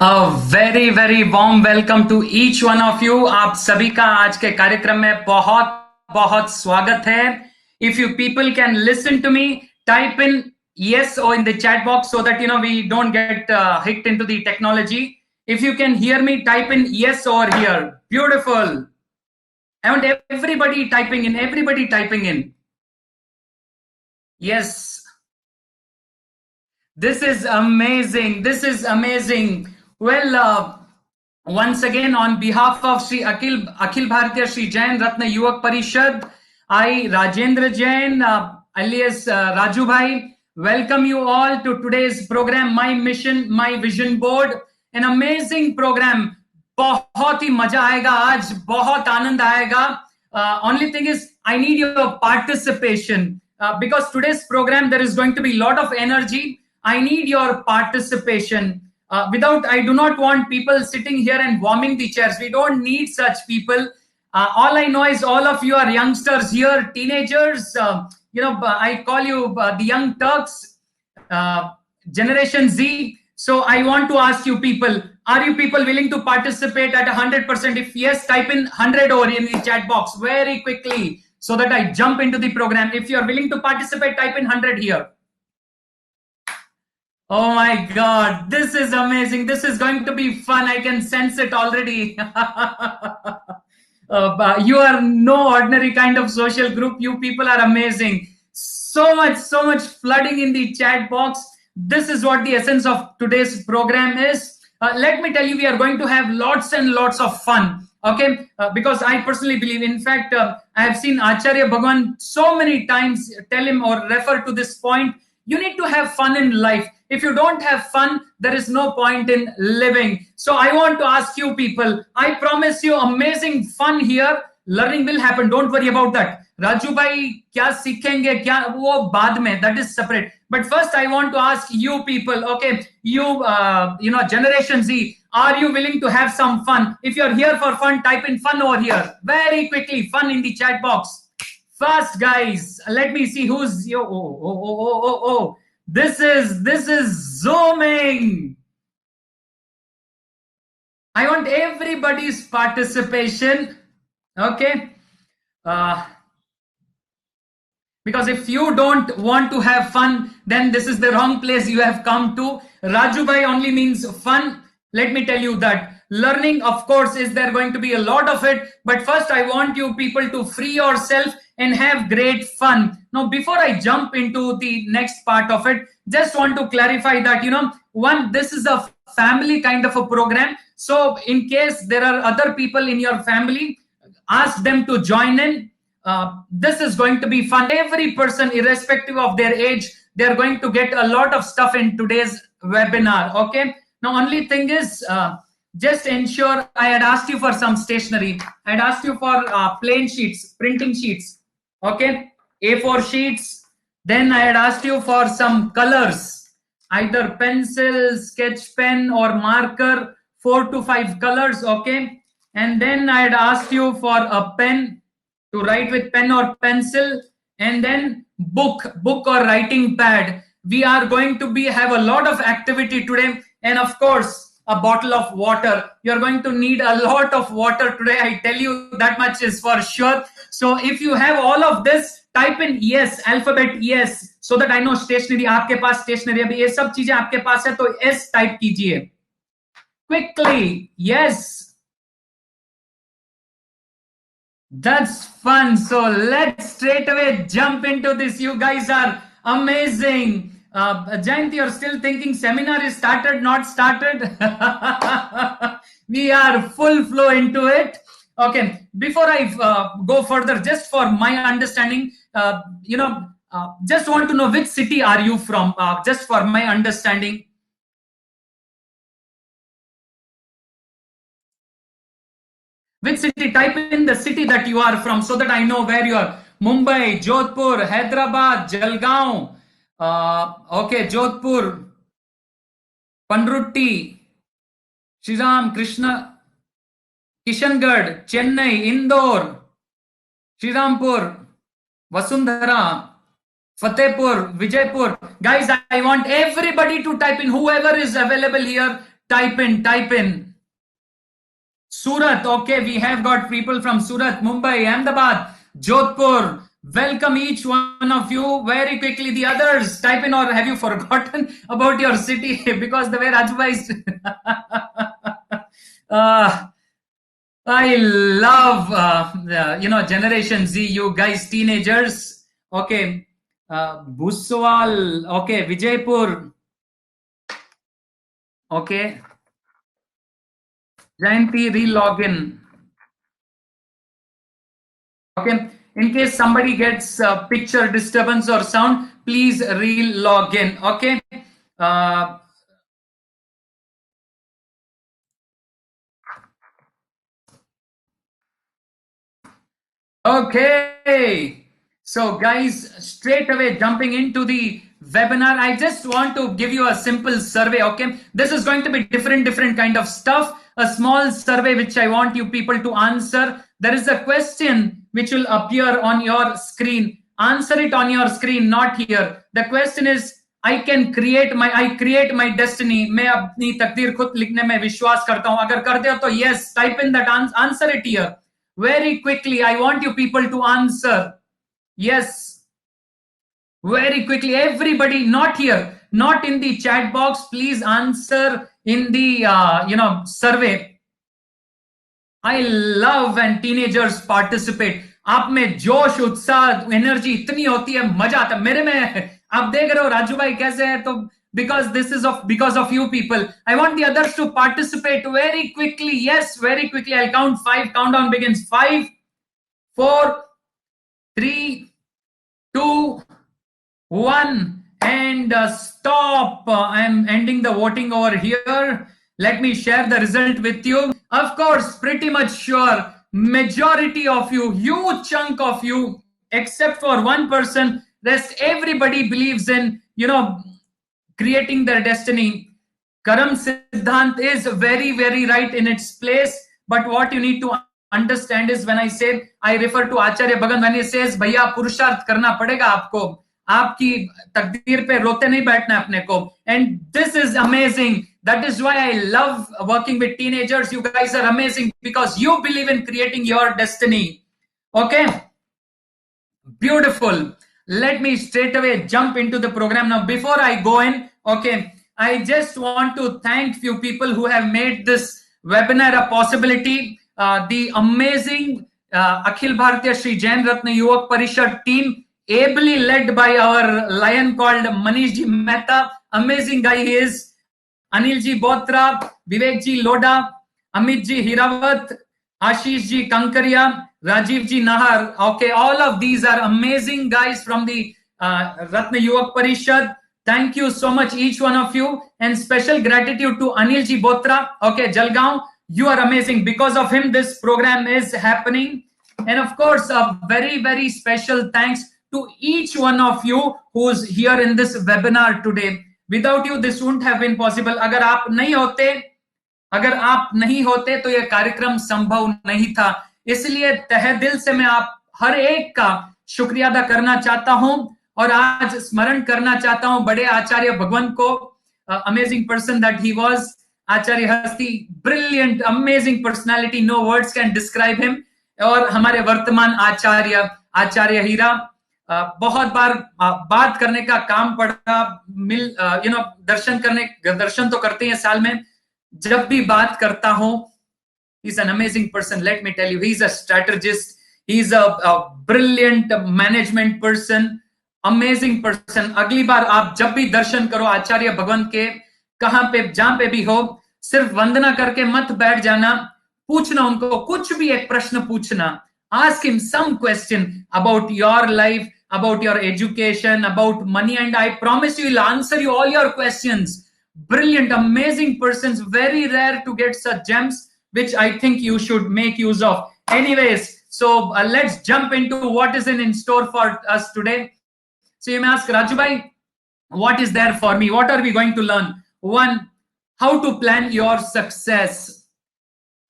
Very very warm welcome to each one of you. आप सभी का आज के कार्यक्रम में बहुत बहुत स्वागत है। If you people can listen to me, type in yes or in the chat box so that we don't get hicked into the technology. If you can hear me, type in yes or here. Beautiful. I want everybody typing in, everybody typing in. Yes. This is amazing. This is amazing. Well, once again, on behalf of Sri Akhil Bharatiya Sri Jain Ratna Yuwak Parishad, I, Rajendra Jain, alias Raju Bhai, welcome you all to today's program, My Mission, My Vision Board. An amazing program. बहुत ही मजा आएगा आज, बहुत आनंद आएगा. Only thing is, I need your participation because today's program there is going to be a lot of energy. I need your participation. I do not want people sitting here and warming the chairs. We don't need such people. All I know is all of you are youngsters here, teenagers. I call you the young Turks, Generation Z. So I want to ask you people, are you people willing to participate at 100%? If yes, type in 100 over in the chat box very quickly so that I jump into the program. If you're willing to participate, type in 100 here. Oh my God, this is amazing. This is going to be fun. I can sense it already. You are no ordinary kind of social group. You people are amazing. So much flooding in the chat box. This is what the essence of today's program is. Let me tell you, we are going to have lots and lots of fun. Okay, because I personally believe, in fact, I have seen Acharya Bhagwan so many times tell him or refer to this point. You need to have fun in life. If you don't have fun, there is no point in living. So I want to ask you people, I promise you amazing fun here. Learning will happen. Don't worry about that. Raju bhai, kya sikhenge, kya wo baad mein, that is separate. But first I want to ask you people, okay, you Generation Z, are you willing to have some fun? If you're here for fun, type in fun over here. Very quickly, fun in the chat box. Fast, guys. Let me see who's yo. Oh. This is zooming. I want everybody's participation. Okay. Because if you don't want to have fun, then this is the wrong place you have come to. Raju bhai only means fun. Let me tell you that. Learning, of course, is there going to be a lot of it. But first, I want you people to free yourself and have great fun. Now, before I jump into the next part of it, just want to clarify that, this is a family kind of a program. So in case there are other people in your family, ask them to join in. This is going to be fun. Every person, irrespective of their age, they're going to get a lot of stuff in today's webinar. Okay. Now, only thing is, just ensure I had asked you for some stationery. I had asked you for plain sheets, printing sheets. Okay. A4 sheets. Then I had asked you for some colors, either pencil, sketch pen, or marker, 4 to 5 colors. Okay. And then I had asked you for a pen to write with pen or pencil, and then book or writing pad. We are going to have a lot of activity today, and of course a bottle of water. You're going to need a lot of water today. I tell you that much is for sure. So if you have all of this, type in yes, alphabet yes, so that I know stationery आपके पास stationery अभी ये सब चीजें आपके पास है, तो S type कीजिए quickly. Yes. That's fun. So let's straight away jump into this. You guys are amazing. Jayanti, you're still thinking seminar is started, not started? We are full flow into it. Okay. Before I go further, just for my understanding, just want to know which city are you from? Just for my understanding. Which city? Type in the city that you are from so that I know where you are. Mumbai, Jodhpur, Hyderabad, Jalgaon. Okay, Jodhpur, Panrutti, Shriram, Krishna, Kishangarh, Chennai, Indore, Srirampur, Vasundhara, Fatehpur, Vijaypur. Guys, I want everybody to type in, whoever is available here, type in. Surat, okay, we have got people from Surat, Mumbai, Ahmedabad, Jodhpur. Welcome each one of you. Very quickly, the others type in, or have you forgotten about your city? Because the way Rajbhai is. I love, Generation Z, you guys, teenagers. Okay. Buswal, okay, Vijaypur. Okay. Jayanti, re-login. Okay. In case somebody gets picture disturbance or sound, please re-log in. Okay. Okay. So guys, straight away jumping into the webinar, I just want to give you a simple survey. Okay. This is going to be different kind of stuff. A small survey which I want you people to answer. There is a question which will appear on your screen. Answer it on your screen, not here. The question is, I create my destiny. मैं अपनी तकदीर खुद लिखने में विश्वास करता हूं. अगर करते हो तो yes, type in that answer it here. Very quickly, I want you people to answer. Yes. Very quickly, everybody, not here, not in the chat box. Please answer in the survey. I love when teenagers participate. आप में जोश, उत्साह, energy इतनी होती है, मजा आता है. मेरे में आप देख रहे हो राजू भाई कैसे है, तो because of you people. I want the others to participate very quickly. Yes, very quickly. I'll count 5. Countdown begins. 5, 4, 3, 2, 1, and stop. I'm ending the voting over here. Let me share the result with you. Of course, pretty much sure, majority of you, huge chunk of you, except for one person, rest everybody believes in, creating their destiny. Karam Siddhant is very right in its place. But what you need to understand is, when I say, I refer to Acharya Bhagan when he says, भैया पुरुषार्थ करना पड़ेगा आपको, आपकी तकदीर पे रोते नहीं बैठना अपने को. And this is amazing. That is why I love working with teenagers. You guys are amazing because you believe in creating your destiny. Okay? Beautiful. Let me straight away jump into the program now. Before I go in, okay, I just want to thank few people who have made this webinar a possibility. The amazing Akhil Bharatiya Shri Jain Ratna Yuwak Parishad team, ably led by our lion called Manish Ji Mehta. Amazing guy he is. Anil Ji Botra, Vivek Ji Loda, Amit Ji Hirawat, Ashish Ji Kankaria, Rajiv Ji Nahar. Okay, all of these are amazing guys from the Ratna Yuwak Parishad. Thank you so much, each one of you. And special gratitude to Anil Ji Botra. Okay, Jalgaon, you are amazing. Because of him, this program is happening. And of course, a very special thanks to each one of you who's here in this webinar today. Without you, this wouldn't have been possible. अगर आप नहीं होते तो यह कार्यक्रम संभव नहीं था. इसलिए तहे दिल से मैं आप हर एक का शुक्रिया अदा करना चाहता हूं और आज स्मरण करना चाहता हूं बड़े आचार्य भगवंत को. Amazing person that he was. Acharya हस्ती, brilliant, amazing personality, no words can describe him. और हमारे वर्तमान आचार्य हीरा, बहुत बार बात करने का काम पड़ा, दर्शन तो करते हैं साल में. जब भी बात करता हूं, he's an amazing person. Let me tell you, he's a strategist, he's a brilliant management person, amazing person. अगली बार आप जब भी दर्शन करो आचार्य भगवंत के, कहां पे जहां पे भी हो, सिर्फ वंदना करके मत बैठ जाना. पूछना उनको, कुछ भी एक प्रश्न पूछना. Ask him some question about your life, about your education, about money, and I promise you, he'll answer you all your questions. Brilliant, amazing persons. Very rare to get such gems, which I think you should make use of. Anyways, so let's jump into what is in store for us today. So you may ask, Raju bhai, what is there for me? What are we going to learn? One, how to plan your success.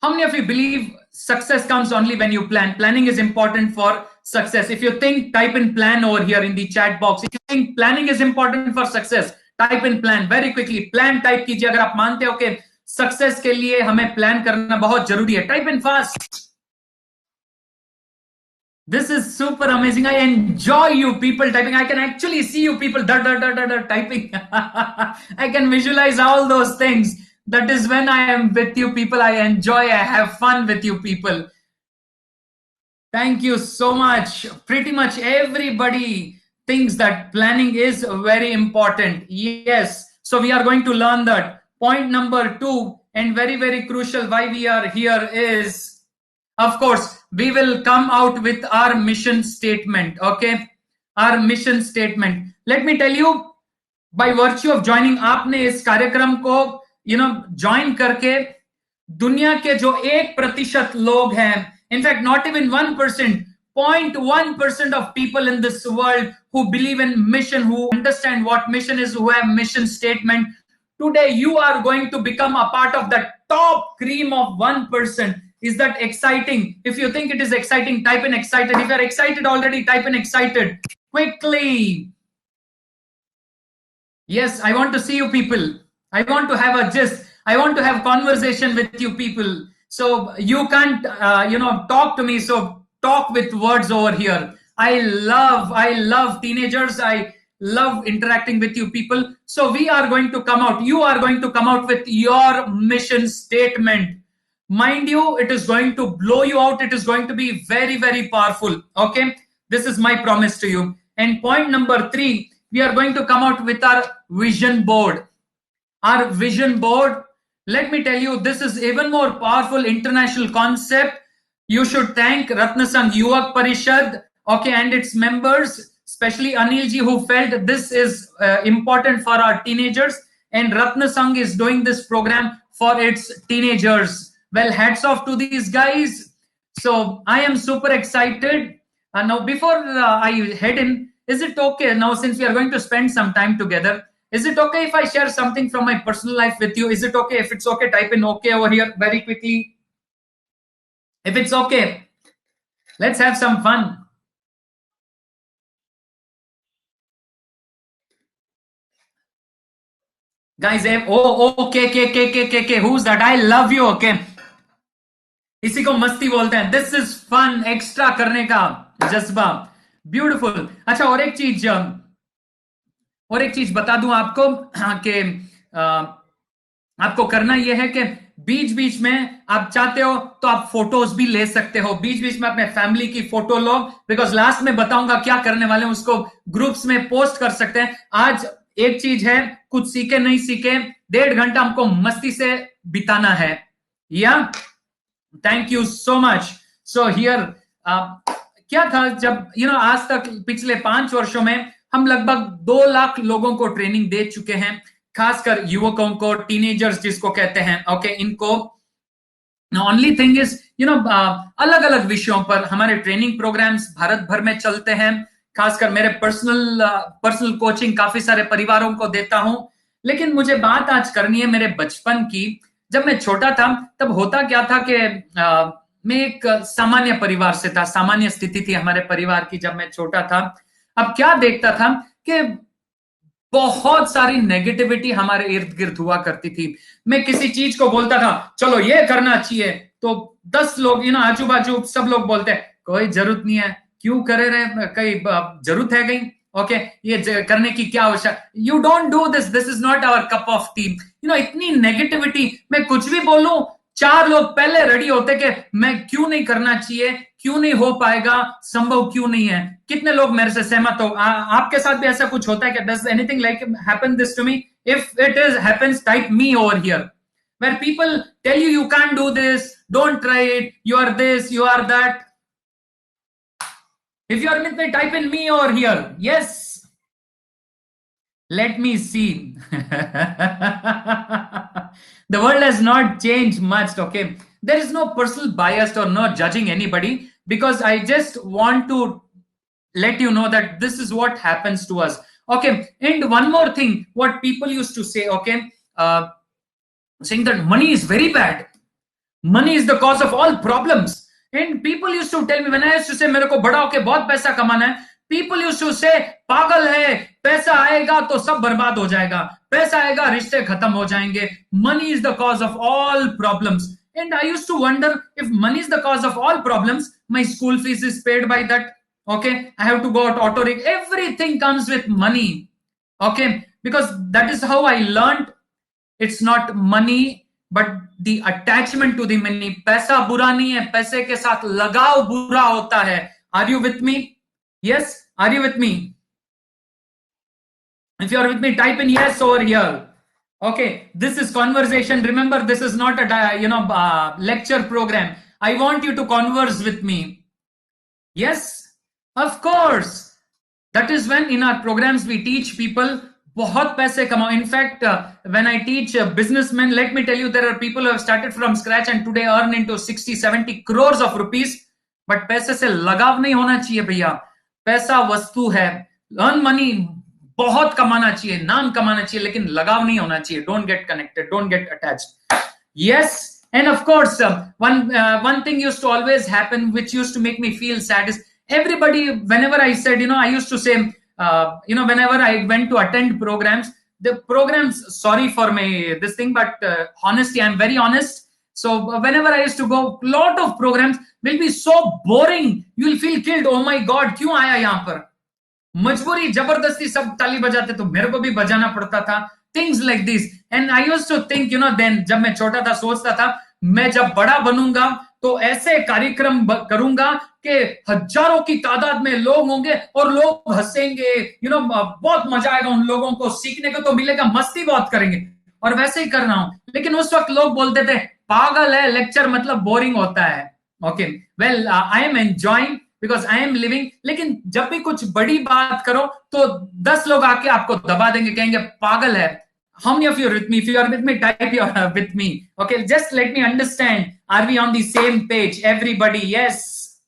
How many of you believe success comes only when you plan? Planning is important for success. If you think, type in plan over here in the chat box. If you think planning is important for success, type in plan very quickly. Plan type कीजिए अगर आप मानते हो कि success के लिए हमें plan करना बहुत जरूरी है. Type in fast. This is super amazing. I enjoy you people typing. I can actually see you people typing. I can visualize all those things. That is when I am with you people. I enjoy, I have fun with you people. Thank you so much. Pretty much everybody thinks that planning is very important. Yes. So we are going to learn that. Point number 2, and very, very crucial why we are here is, of course, we will come out with our mission statement. Okay. Our mission statement. Let me tell you, by virtue of joining, आपने इस कार्यक्रम को join करके दुनिया के जो 1% लोग हैं, in fact not even 1%, 0.1% of people in this world who believe in mission, who understand what mission is, who have mission statement, today you are going to become a part of the top cream of 1%. Is that exciting? If you think it is exciting, type in excited. If you are excited already, type in excited quickly. Yes, I want to see you people. I want to have a gist. I want to have conversation with you people. So you can't, talk to me. So talk with words over here. I love teenagers. I love interacting with you people. So we are going to come out. You are going to come out with your mission statement. Mind you, it is going to blow you out. It is going to be very, very powerful. Okay. This is my promise to you. And point number 3, we are going to come out with our vision board. Our vision board, let me tell you, this is even more powerful international concept. You should thank Ratna Sangh Yuwak Parishad, okay, and its members, especially Anilji, who felt this is important for our teenagers, and Ratna Sangh is doing this program for its teenagers. Well, hats off to these guys. So I am super excited. Now, before I head in, is it okay now, since we are going to spend some time together, is it okay if I share something from my personal life with you? Is it okay? If it's okay, type in okay over here very quickly. If it's okay, let's have some fun. Guys, okay, who's that? I love you, okay. इसी को मस्ती बोलते हैं. This is fun, extra करने का जज्बा. Beautiful. अच्छा, और एक चीज बता दूं आपको कि आपको करना यह है कि बीच बीच में आप चाहते हो तो आप फोटोज भी ले सकते हो. बीच बीच में अपने फैमिली की फोटो लो, बिकॉज लास्ट में बताऊंगा क्या करने वाले हैं, उसको ग्रुप्स में पोस्ट कर सकते हैं. आज एक चीज है, कुछ सीखे नहीं सीखे, 1.5 घंटा हमको मस्ती से बिताना है. या thank you so much. So here क्या था, जब आज तक पिछले 5 वर्षों में हम लगभग 2 लाख लोगों को ट्रेनिंग दे चुके हैं, खासकर युवकों को, टीनेजर्स जिसको कहते हैं. ओके, इनको ओनली थिंग इज अलग अलग विषयों पर हमारे ट्रेनिंग प्रोग्राम्स भारत भर में चलते हैं. खासकर मेरे पर्सनल कोचिंग काफी सारे परिवारों को देता हूं. लेकिन मुझे बात आज करनी है मेरे बचपन की. जब मैं छोटा था तब होता क्या था कि मैं एक सामान्य परिवार से था, सामान्य स्थिति थी हमारे परिवार की जब मैं छोटा था. अब क्या देखता था कि बहुत सारी नेगेटिविटी हमारे इर्द गिर्द हुआ करती थी. मैं किसी चीज को बोलता था चलो ये करना चाहिए, तो 10 लोग आजू बाजू सब लोग बोलते हैं कोई जरूरत नहीं है, क्यों करे रहे, कहीं जरूरत है कहीं, ओके, ये करने की क्या आवश्यक, you don't do this, this is not our cup of tea. इतनी नेगेटिविटी. मैं कुछ भी बोलूं 4 लोग पहले रेडी होते कि मैं क्यों नहीं करना चाहिए, क्यों नहीं हो पाएगा, संभव क्यों नहीं है. कितने लोग मेरे से सहमत हो? आपके साथ भी ऐसा कुछ होता है क्या? Does anything like happen this to me? If it is happens, type me over here, where people tell you you can't do this, don't try it, you are this, you are that. If you are with me, type in me over here. Yes. Let me see. The world has not changed much, okay? There is no personal bias or not judging anybody, because I just want to let you know that this is what happens to us, okay? And one more thing, what people used to say, okay, saying that money is very bad. Money is the cause of all problems. And people used to tell me, when I used to say मेरे को बड़ा होके बहुत पैसा कमाना है, People used to say, पागल है, पैसा आएगा तो सब बर्बाद हो जाएगा, पैसा आएगा रिश्ते खत्म हो जाएंगे, money is the cause of all problems. And I used to wonder, if money is the cause of all problems, my school fees is paid by that. Okay, I have to go out auto rig, everything comes with money. Okay, because that is how I learned. It's not money but the attachment to the money. पैसा बुरा नहीं है, पैसे के साथ लगाव बुरा होता है. Are you with me? Yes, are you with me? If you are with me, type in yes over here. Okay, this is conversation. Remember, this is not a lecture program. I want you to converse with me. Yes, of course. That is when in our programs we teach people बहुत पैसे कमाओ. In fact, when I teach businessmen, let me tell you, there are people who have started from scratch and today earn into 60-70 crores of rupees. But पैसे से लगाव नहीं होना चाहिए भैया. पैसा वस्तु है. Earn money बहुत कमाना चाहिए, नाम कमाना चाहिए, लेकिन लगाव नहीं होना चाहिए. Don't get connected, don't get attached. Yes, and of course, one thing used to always happen, which used to make me feel sad, is everybody, whenever I said, I used to say, whenever I went to attend programs, the programs, sorry for this thing, but honesty, I'm very honest. So whenever I used to go, lot of programs will be so boring. You will feel killed. Oh my God, क्यों आया यहाँ पर? मजबूरी, जबरदस्ती सब ताली बजाते तो मेरे को भी बजाना पड़ता था. Things like this. And I used to think, then जब मैं छोटा था सोचता था, मैं जब बड़ा बनूंगा तो ऐसे कार्यक्रम करूंगा कि हजारों की तादाद में लोग होंगे और लोग हंसेंगे. बहुत मजा आएगा, उन लोगों को सीखने को तो मिलेगा, मस्ती बहुत करेंगे. और वैसे ही कर रहा हूं. लेकिन उस वक्त लोग बोलते थे, पागल है, लेक्चर मतलब बोरिंग होता है. Okay, well, I am enjoying because I am living. लेकिन जब भी कुछ बड़ी बात करो तो 10 लोग आके आपको दबा देंगे, कहेंगे पागल है. How many of you are with me? If you are with me, type you are with me. Okay, just let me understand. Are we on the same page? Everybody, yes.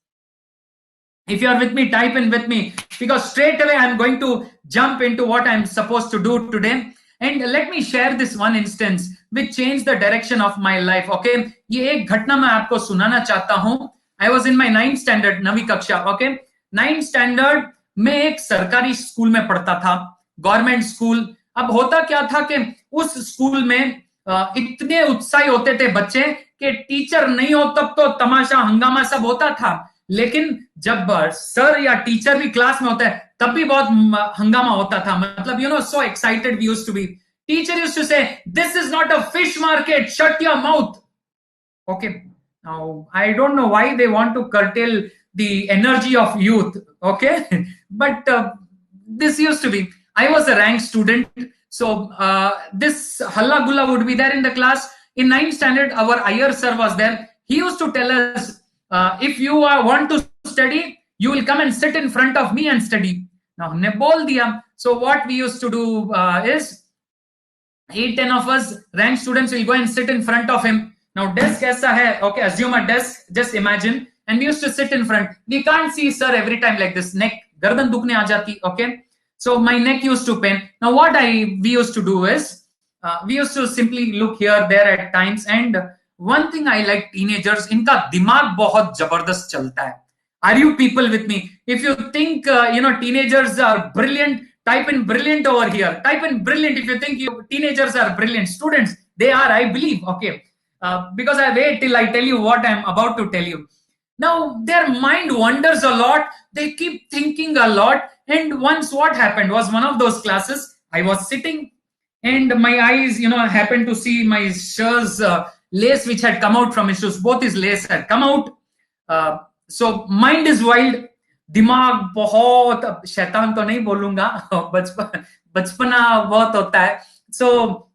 If you are with me, type in with me. Because straight away, I'm going to jump into what I'm supposed to do today. And let me share this one instance which changed the direction of my life. Okay, ये एक घटना मैं आपको सुनाना चाहता हूँ. I was in my 9th standard, 9वीं कक्षा. Okay, 9th standard में एक सरकारी स्कूल में पढ़ता था, गवर्नमेंट स्कूल. अब होता क्या था कि उस स्कूल में इतने उत्साही होते थे बच्चे कि टीचर नहीं हो तब तो तमाशा हंगामा सब होता था. लेकिन जब सर या टीचर भी क्लास में होता है तब भी बहुत हंगामा होता था. मतलब so excited we used to be. Teacher used to say, this is not a fish market, shut your mouth. Okay, now I don't know why they want to curtail the energy of youth. Okay, but this used to be. I was a rank student, so this halla gulla would be there in the class. In 9th standard, our IR sir was there. He used to tell us, if you want to study, you will come and sit in front of me and study. Now, हमने बोल दिया. So what we used to do is, 8-10 of us rank students will go and sit in front of him. Now, desk kaisa hai? Okay, assume a desk. Just imagine. And we used to sit in front. We can't see sir every time like this. Neck, gardan dukne aa jati. Okay. So my neck used to pain. Now what we used to do is, we used to simply look here, there at times. And one thing I like teenagers, इनका दिमाग बहुत जबरदस्त चलता है. Are you people with me? If you think, teenagers are brilliant, type in brilliant over here. Type in brilliant if you think teenagers are brilliant. Students, they are, I believe. Okay. Because I wait till I tell you what I'm about to tell you. Now, their mind wanders a lot. They keep thinking a lot. And once what happened was, one of those classes, I was sitting and my eyes, happened to see my shirt's lace which had come out from his shoes. Both his lace had come out. So mind is wild. दिमाग बहुत, शैतान तो नहीं बोलूंगा, बचपना बहुत होता है. So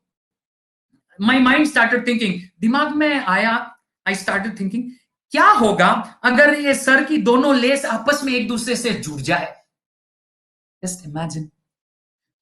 my mind started thinking. दिमाग में आया, I started thinking, क्या होगा अगर ये सर की दोनों लेस आपस में एक दूसरे से जुड़ जाए? Just imagine.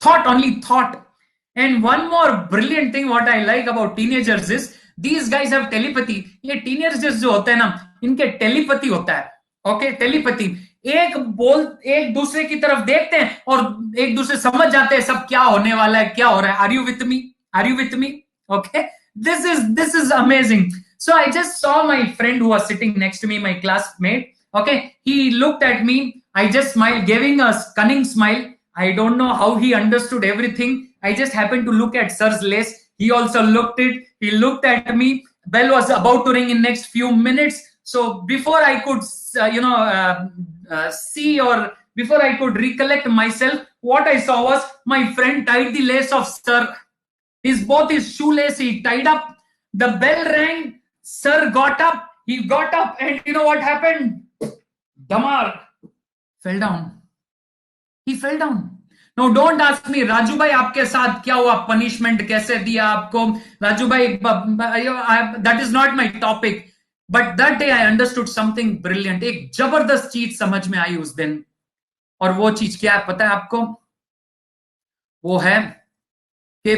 Thought, only thought. And one more brilliant thing what I like about teenagers is, these guys have telepathy. ये teenagers जो होते हैं ना, इनके telepathy होता है. Okay, telepathy. एक दूसरे की तरफ देखते हैं और एक दूसरे समझ जाते हैं सब क्या होने वाला है, क्या हो रहा है. Are you with me? Are you with me? Okay. This is amazing. So I just saw my friend who was sitting next to me, my classmate. Okay. He looked at me. I just smiled, giving a cunning smile. I don't know how he understood everything. I just happened to look at sir's lace. He also looked it. He looked at me. Bell was about to ring in next few minutes. So before I could, see, or before I could recollect myself, what I saw was my friend tied the lace of sir. Both his shoelace he tied up. The bell rang. Sir got up. He got up, and you know what happened? Damar fell down. He fell down. No, don't ask me, Raju भाई आपके साथ क्या हुआ, punishment कैसे दिया आपको, राजू भाई, that is not my topic. But that day I understood something brilliant. एक जबरदस्त चीज समझ में आई उस दिन, और वो चीज क्या है पता है आपको? वो है कि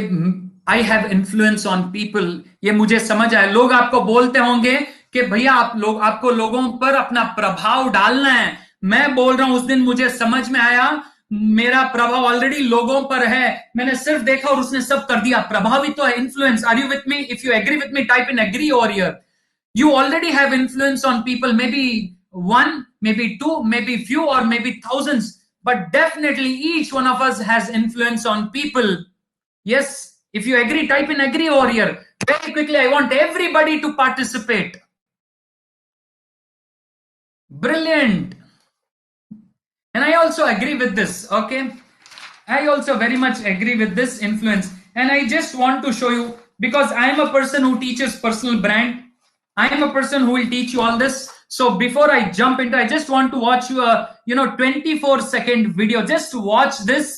I have influence on people. ये मुझे समझ आया. लोग आपको बोलते होंगे कि भैया आपको लोगों पर अपना प्रभाव डालना है. मैं बोल रहा हूं उस दिन मुझे समझ में आया मेरा प्रभाव ऑलरेडी लोगों पर है. मैंने सिर्फ देखा और उसने सब कर दिया. प्रभावित तो है, influence. Are you with me? If you agree with me, type in agree over here. You already have influence on people, maybe one, maybe two, maybe few, or maybe thousands, but definitely each one of us has influence on people. Yes, if you agree, type in agree over here. Very quickly, I want everybody to participate. Brilliant. And I also agree with this, okay? I also very much agree with this influence. And I just want to show you, because I am a person who teaches personal brand. I am a person who will teach you all this. So before I jump into, I just want to watch you a 24-second video. Just watch this.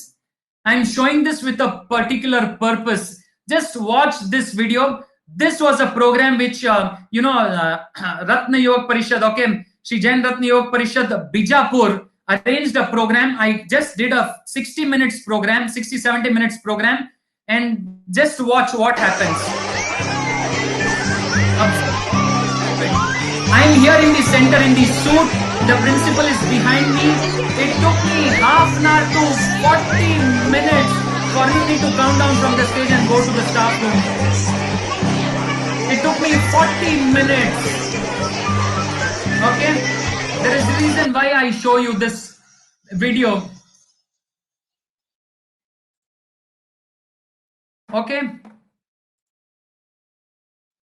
I'm showing this with a particular purpose. Just watch this video. This was a program which Ratna Yoga Parishad, okay, Shri Jain Ratna Yoga Parishad Bijapur arranged a program. I just did a 60 minutes program, 60-70 minutes program, and just watch what happens. I'm here in the center in the suit. The principal is behind me. It took me half an hour to 40 minutes for me to come down from the stage and go to the staff room. It took me 40 minutes. Okay? There is a reason why I show you this video. Okay?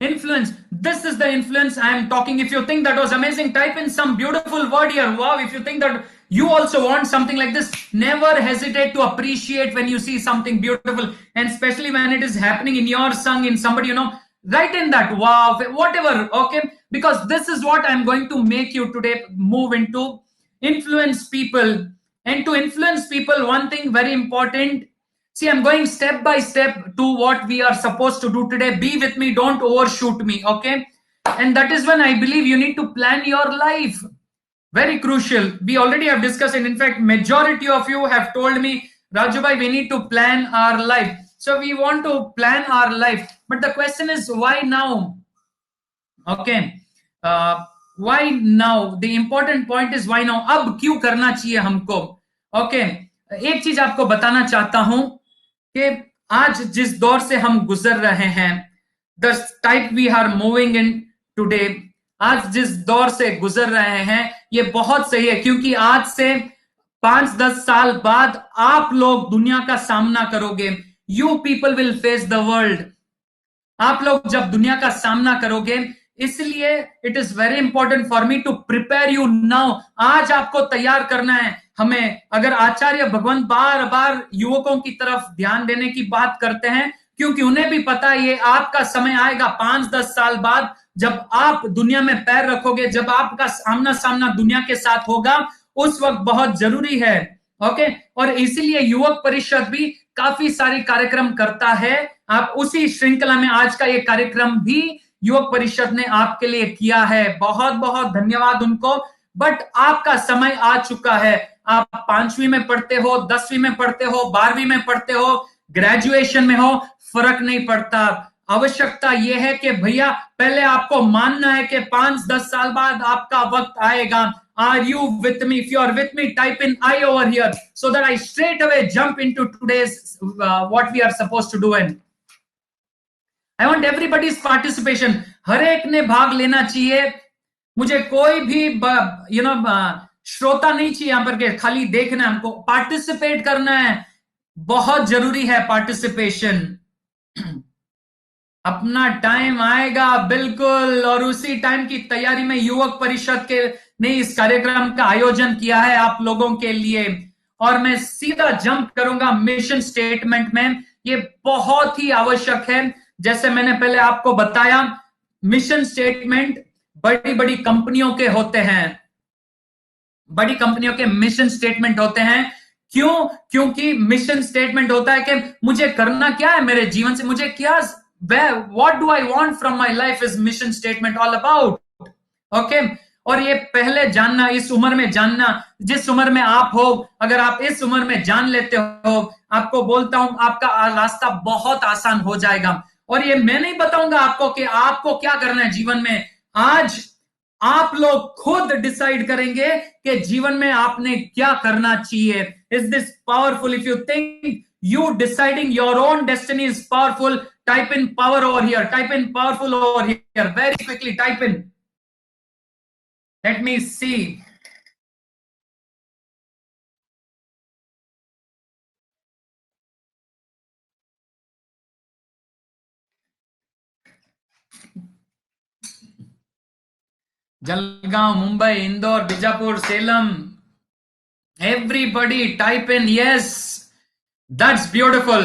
Influence. This is the influence I am talking. If you think that was amazing, type in some beautiful word here. Wow. If you think that you also want something like this, never hesitate to appreciate when you see something beautiful, and especially when it is happening in your song, in somebody, write in that wow, whatever. Okay, because this is what I'm going to make you today move into. Influence people. And to influence people, one thing very important. See, I'm going step by step to what we are supposed to do today. Be with me, don't overshoot me, okay? And that is when I believe you need to plan your life. Very crucial. We already have discussed, and in fact, majority of you have told me, Raju bhai, we need to plan our life. So we want to plan our life. But the question is, why now? Okay. Why now? The important point is why now? Ab kyun karna chahiye humko? Okay. एक चीज आपको बताना चाहता हूं कि आज जिस दौर से हम गुजर रहे हैं, the type we are moving in today, आज जिस दौर से गुजर रहे हैं ये बहुत सही है, क्योंकि आज से 5-10 साल बाद आप लोग दुनिया का सामना करोगे. You people will face the world. आप लोग जब दुनिया का सामना करोगे, इसलिए it is very important for me to prepare you now. आज आपको तैयार करना है हमें. अगर आचार्य भगवंत बार बार युवकों की तरफ ध्यान देने की बात करते हैं, क्योंकि उन्हें भी पता है ये आपका समय आएगा 5-10 साल बाद, जब आप दुनिया में पैर रखोगे, जब आपका आमना सामना दुनिया के साथ होगा, उस वक्त बहुत जरूरी है. ओके, और इसीलिए युवक परिषद भी काफी सारे कार्यक्रम करता है. आप उसी श्रृंखला में आज का ये कार्यक्रम भी युवक परिषद ने आपके लिए किया है. बहुत बहुत धन्यवाद उनको. बट आपका समय आ चुका है. आप 5वीं में पढ़ते हो, 10वीं में पढ़ते हो, 12वीं में पढ़ते हो, ग्रेजुएशन में हो, फर्क नहीं पड़ता. आवश्यकता यह है कि भैया पहले आपको मानना है कि 5-10 साल बाद आपका वक्त आएगा. Are you with me? If you are with me, type in I over here so that I straight away jump into today's what we are supposed to do. And I want everybody's participation. हर एक ने भाग लेना चाहिए. मुझे कोई भी श्रोता नहीं चाहिए यहां पर के खाली देखना है, हमको पार्टिसिपेट करना है, बहुत जरूरी है पार्टिसिपेशन। अपना टाइम आएगा बिल्कुल, और उसी टाइम की तैयारी में युवक परिषद के ने इस कार्यक्रम का आयोजन किया है आप लोगों के लिए। और मैं सीधा जंप करूंगा मिशन स्टेटमेंट में, ये बहुत ही आवश्यक है। जैसे मैंने पहले आपको बताया, मिशन स्टेटमेंट बड़ी बड़ी कंपनियों के होते हैं, बड़ी कंपनियों के मिशन स्टेटमेंट होते हैं। क्यों? क्योंकि मिशन स्टेटमेंट होता है कि मुझे करना क्या है मेरे जीवन से, मुझे क्या, what do I want from my life is mission statement all about. Okay, और ये पहले जानना, इस उम्र में जानना, जिस उम्र में आप हो, अगर आप इस उम्र में जान लेते हो, आपको बोलता हूं आपका रास्ता बहुत आसान हो जाएगा। और ये मैं नहीं बताऊंगा आपको कि आपको क्या करना है जीवन में, आज आप लोग खुद डिसाइड करेंगे कि जीवन में आपने क्या करना चाहिए। Is this powerful? If you think you deciding your own destiny is powerful, type in power over here, type in powerful over here, very quickly type in. Let me see. Jalgaon, Mumbai, Indore, Bijapur, Salem. Everybody type in yes. That's beautiful.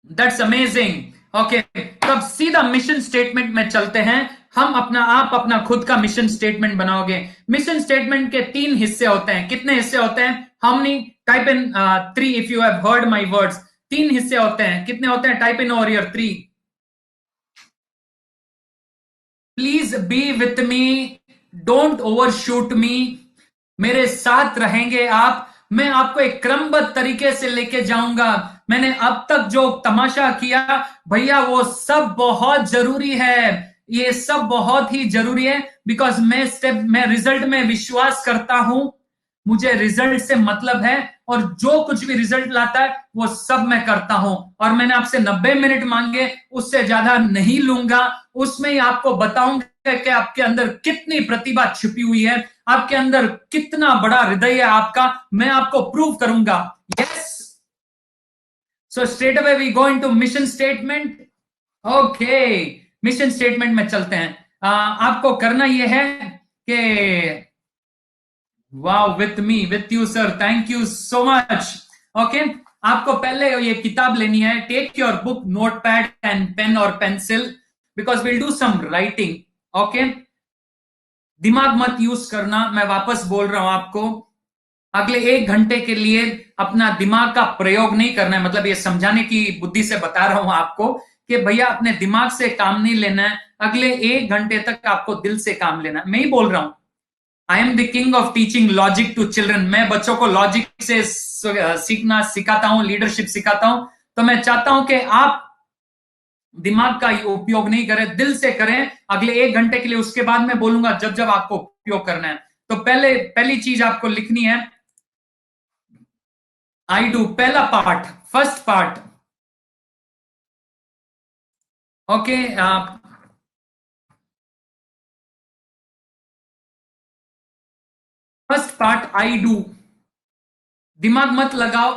That's amazing. Okay, तो अब सीधा mission statement में चलते हैं। हम आप अपना खुद का मिशन स्टेटमेंट बनाओगे। मिशन स्टेटमेंट के 3 हिस्से होते हैं। कितने हिस्से होते हैं? हमने type in 3 if you have heard my words. 3 हिस्से होते हैं। कितने होते हैं? Type in over here 3। Please be with me, don't overshoot me. मेरे साथ रहेंगे आप, मैं आपको एक क्रमबद्ध तरीके से लेके जाऊंगा। मैंने अब तक जो तमाशा किया भैया, वो सब बहुत जरूरी है, ये सब बहुत ही जरूरी है। बिकॉज मैं रिजल्ट में विश्वास करता हूं, मुझे रिजल्ट से मतलब है, और जो कुछ भी रिजल्ट लाता है वो सब मैं करता हूं। और मैंने आपसे 90 मिनट मांगे, उससे ज्यादा नहीं लूंगा। उसमें ही आपको बताऊंगा कि आपके अंदर कितनी प्रतिभा छिपी हुई है, आपके अंदर कितना बड़ा हृदय है आपका, मैं आपको प्रूव करूंगा। Yes, so straight away we go into mission statement. Okay, mission statement में चलते हैं। आपको करना यह है कि wow, with me, with you sir, thank you so much. Okay, आपको पहले ये किताब लेनी है। Take your book, note pad and pen और pencil, because will do some writing. Okay, दिमाग मत यूज करना, मैं वापस बोल रहा हूं आपको, अगले 1 घंटे के लिए अपना दिमाग का प्रयोग नहीं करना है। मतलब ये समझाने की बुद्धि से बता रहा हूं आपको कि भैया अपने दिमाग से काम नहीं लेना है, अगले 1 घंटे तक आपको दिल से काम लेना है। मैं ही बोल रहा हूं, I am the king of teaching logic to children. मैं बच्चों को लॉजिक से सीखना सिखाता हूं, लीडरशिप सिखाता हूं। तो मैं चाहता हूं कि आप दिमाग का उपयोग नहीं करें, दिल से करें अगले 1 घंटे के लिए। उसके बाद मैं बोलूंगा जब जब आपको उपयोग करना है। तो पहली चीज आपको लिखनी है, आई डू, पहला part, first part. Okay, first part I do. दिमाग मत लगाओ,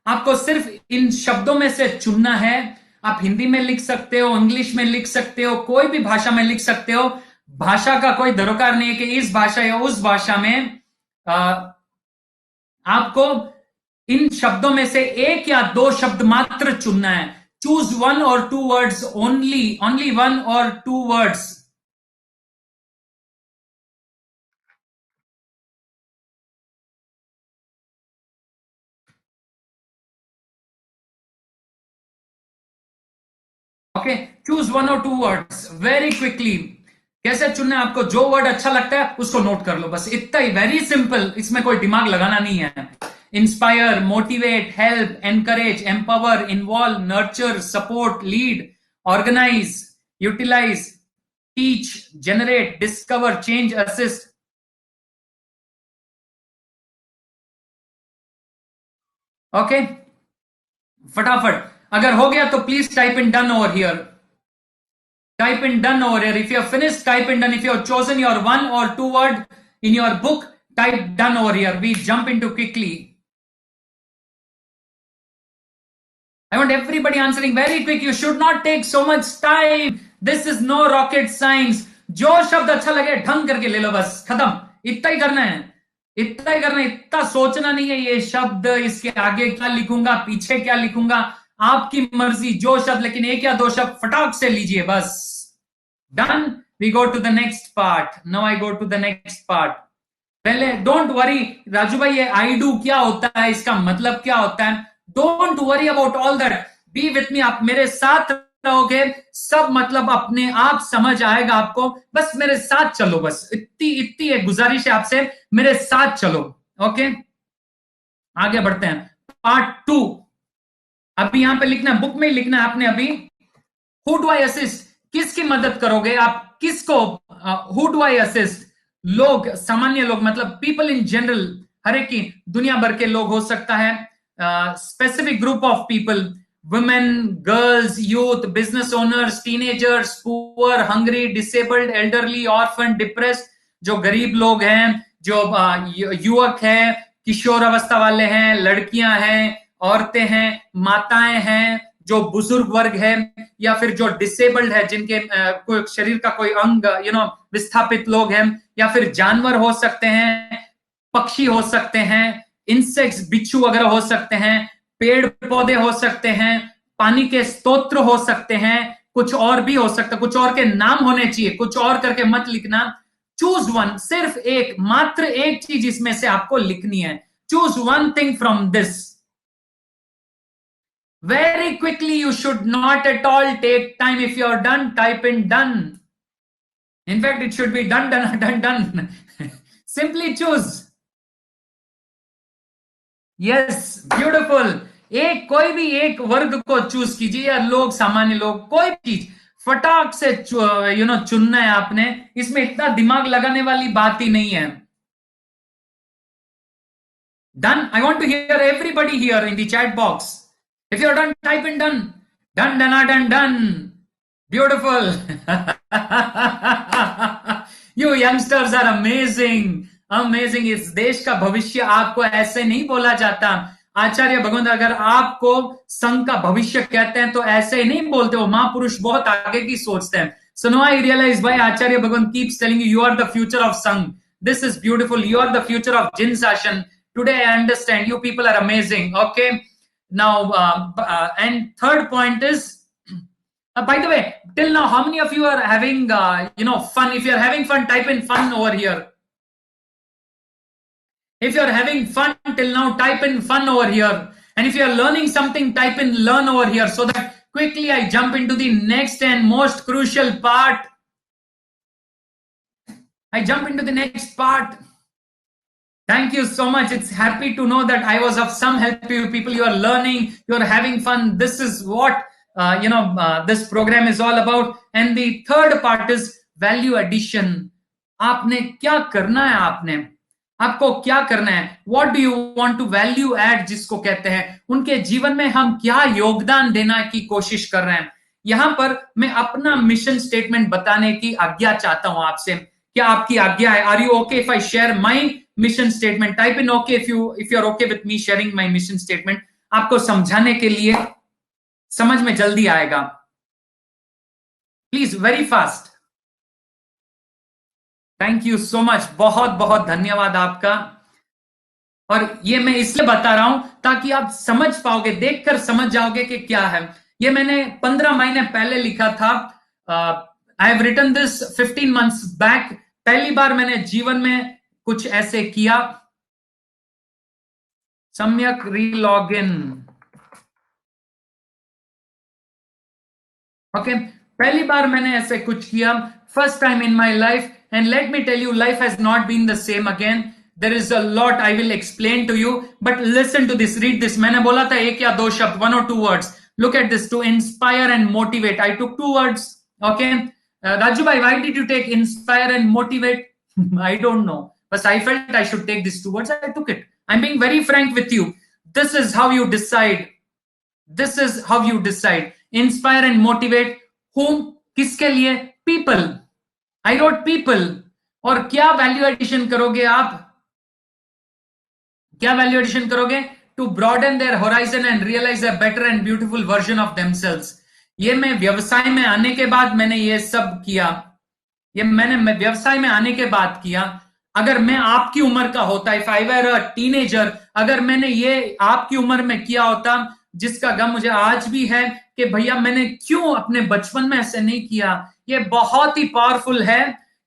आपको सिर्फ इन शब्दों में से चुनना है। आप हिंदी में लिख सकते हो, इंग्लिश में लिख सकते हो, कोई भी भाषा में लिख सकते हो। भाषा का कोई दरकार नहीं है कि इस भाषा या उस भाषा में। आपको इन शब्दों में से 1 या 2 शब्द मात्र चुनना है। चूज 1 और 2 वर्ड्स ओनली, ओनली 1 और 2 वर्ड्स। ओके, चूज 1 और 2 वर्ड्स वेरी क्विकली। कैसे चुनना है आपको? जो वर्ड अच्छा लगता है उसको नोट कर लो, बस इतना ही, वेरी सिंपल। इसमें कोई दिमाग लगाना नहीं है। Inspire, motivate, help, encourage, empower, involve, nurture, support, lead, organise, utilise, teach, generate, discover, change, assist. Okay, फटाफट अगर हो गया तो please type in done over here. Type in done over here. If you have finished, type in done. If you have chosen your 1 or 2 word in your book, type done over here. We jump into quickly. I want everybody answering very quick. You should not take so much time. This is no rocket science. जो शब्द अच्छा लगे ढंग करके ले लो, बस खत्म. इतना ही करना है, इतना ही करना है, इतना सोचना नहीं है ये शब्द इसके आगे क्या लिखूंगा, पीछे क्या लिखूंगा. आपकी मर्जी, जो शब्द, लेकिन एक या दो शब्द फटाक से लीजिए बस. Done. We go to the next part. Now I go to the next part. पहले डोंट वरी राजू भाई, ये आई डू क्या होता है, इसका मतलब क्या होता है. Don't worry about all that. B with मी. आप मेरे साथ रहोगे, सब मतलब अपने आप समझ आएगा आपको. बस मेरे साथ चलो, बस इतनी इतनी एक गुजारिश है आपसे, मेरे साथ चलो. ओके, आगे बढ़ते हैं. पार्ट 2. अभी यहां पे लिखना है, बुक में ही लिखना है आपने अभी. Who do I assist. किसकी मदद करोगे आप, किसको. Who do I assist. लोग, सामान्य लोग, मतलब पीपल इन जनरल, हर एक की, दुनिया भर के लोग हो सकता है. Specific group of people, women, girls, youth, business owners, teenagers, poor, hungry, disabled, elderly, orphan, depressed. जो गरीब लोग हैं, जो युवक हैं, किशोर अवस्था वाले हैं, लड़कियां हैं, औरतें हैं, माताएं हैं, जो बुजुर्ग वर्ग है, या फिर जो डिसेबल्ड है, जिनके कोई शरीर का कोई अंग विस्थापित लोग हैं, या फिर जानवर हो सकते हैं, पक्षी हो सकते हैं, इंसेक्ट्स, बिच्छू वगैरह हो सकते हैं, पेड़ पौधे हो सकते हैं, पानी के स्तोत्र हो सकते हैं, कुछ और भी हो सकता है. कुछ और के नाम होने चाहिए, कुछ और करके मत लिखना. Choose one. सिर्फ एक, मात्र एक चीज इसमें से आपको लिखनी है. Choose one thing from this. Very quickly, you should not at all take time. If you're done, type in done. In fact, it should be done, done, done, done. Simply choose. Yes, beautiful. एक कोई भी एक वर्ग को choose कीजिए, या लोग, सामान्य लोग, कोई भी चीज फटाक से चुनना है आपने. इसमें इतना दिमाग लगाने वाली बात ही नहीं है. Done. I want to hear everybody here in the chat box. If you're done, type in done. Done, done, done, done. Beautiful. You youngsters are amazing. Amazing. इस देश का भविष्य आपको ऐसे नहीं बोला जाता. आचार्य भगवंत अगर आपको संघ का भविष्य कहते हैं तो ऐसे ही नहीं बोलते हो. महापुरुष बहुत आगे की सोचते हैं. So now I realize why Acharya Bhagavan keeps telling you, you are the future of Sangh. This is beautiful. You are the future of Jin Sashan. Today I understand. You people are amazing. Okay. Now, and third point is, by the way, till now, how many of you are having, fun? If you're having fun, type in fun over here. If you're having fun till now, type in fun over here. And if you're learning something, type in learn over here, so that quickly I jump into the next and most crucial part. I jump into the next part. Thank you so much. It's happy to know that I was of some help to you people. You are learning, you are having fun. This is what, this program is all about. And the third part is value addition. आपने क्या करना है, आपको क्या करना है. What do you want to value add, जिसको कहते हैं, उनके जीवन में हम क्या योगदान देना की कोशिश कर रहे हैं. यहां पर मैं अपना मिशन स्टेटमेंट बताने की आज्ञा चाहता हूं आपसे. क्या आपकी आज्ञा है? Are you okay if I share my mission statement? Type in okay if you're okay with me sharing my mission statement. आपको समझाने के लिए समझ में जल्दी आएगा. Please, very fast. Thank you so much. बहुत बहुत धन्यवाद आपका. और ये मैं इसलिए बता रहा हूं ताकि आप समझ पाओगे, देखकर समझ जाओगे कि क्या है. ये मैंने 15 महीने पहले लिखा था. I have written this 15 months back. पहली बार मैंने जीवन में कुछ ऐसे किया. सम्यक रीलॉगिन. ओके, पहली बार मैंने ऐसे कुछ किया. First time in my life. And let me tell you, life has not been the same again. There is a lot I will explain to you, but listen to this, read this. मैंने बोला था एक या दो शब्द, 1 or 2 words. Look at this, to inspire and motivate. I took 2 words. Okay. Raju bhai, why did you take inspire and motivate? I don't know. But I felt I should take these 2 words. I took it. I'm being very frank with you. This is how you decide. This is how you decide. Inspire and motivate. Whom? किसके लिए? People. I wrote people. और क्या value addition करोगे आप? क्या value addition करोगे? To broaden their horizon and realise a better and beautiful version of themselves. ये मैं व्यवसाय में आने के बाद मैंने ये सब किया। ये मैं व्यवसाय में आने के बाद किया। अगर मैं आपकी उम्र का होता, if I were a teenager, अगर मैंने ये आपकी उम्र में किया होता, जिसका गम मुझे आज भी है कि भैया मैंने क्यों अपने बचपन में ऐसे नहीं किया। ये बहुत ही पावरफुल है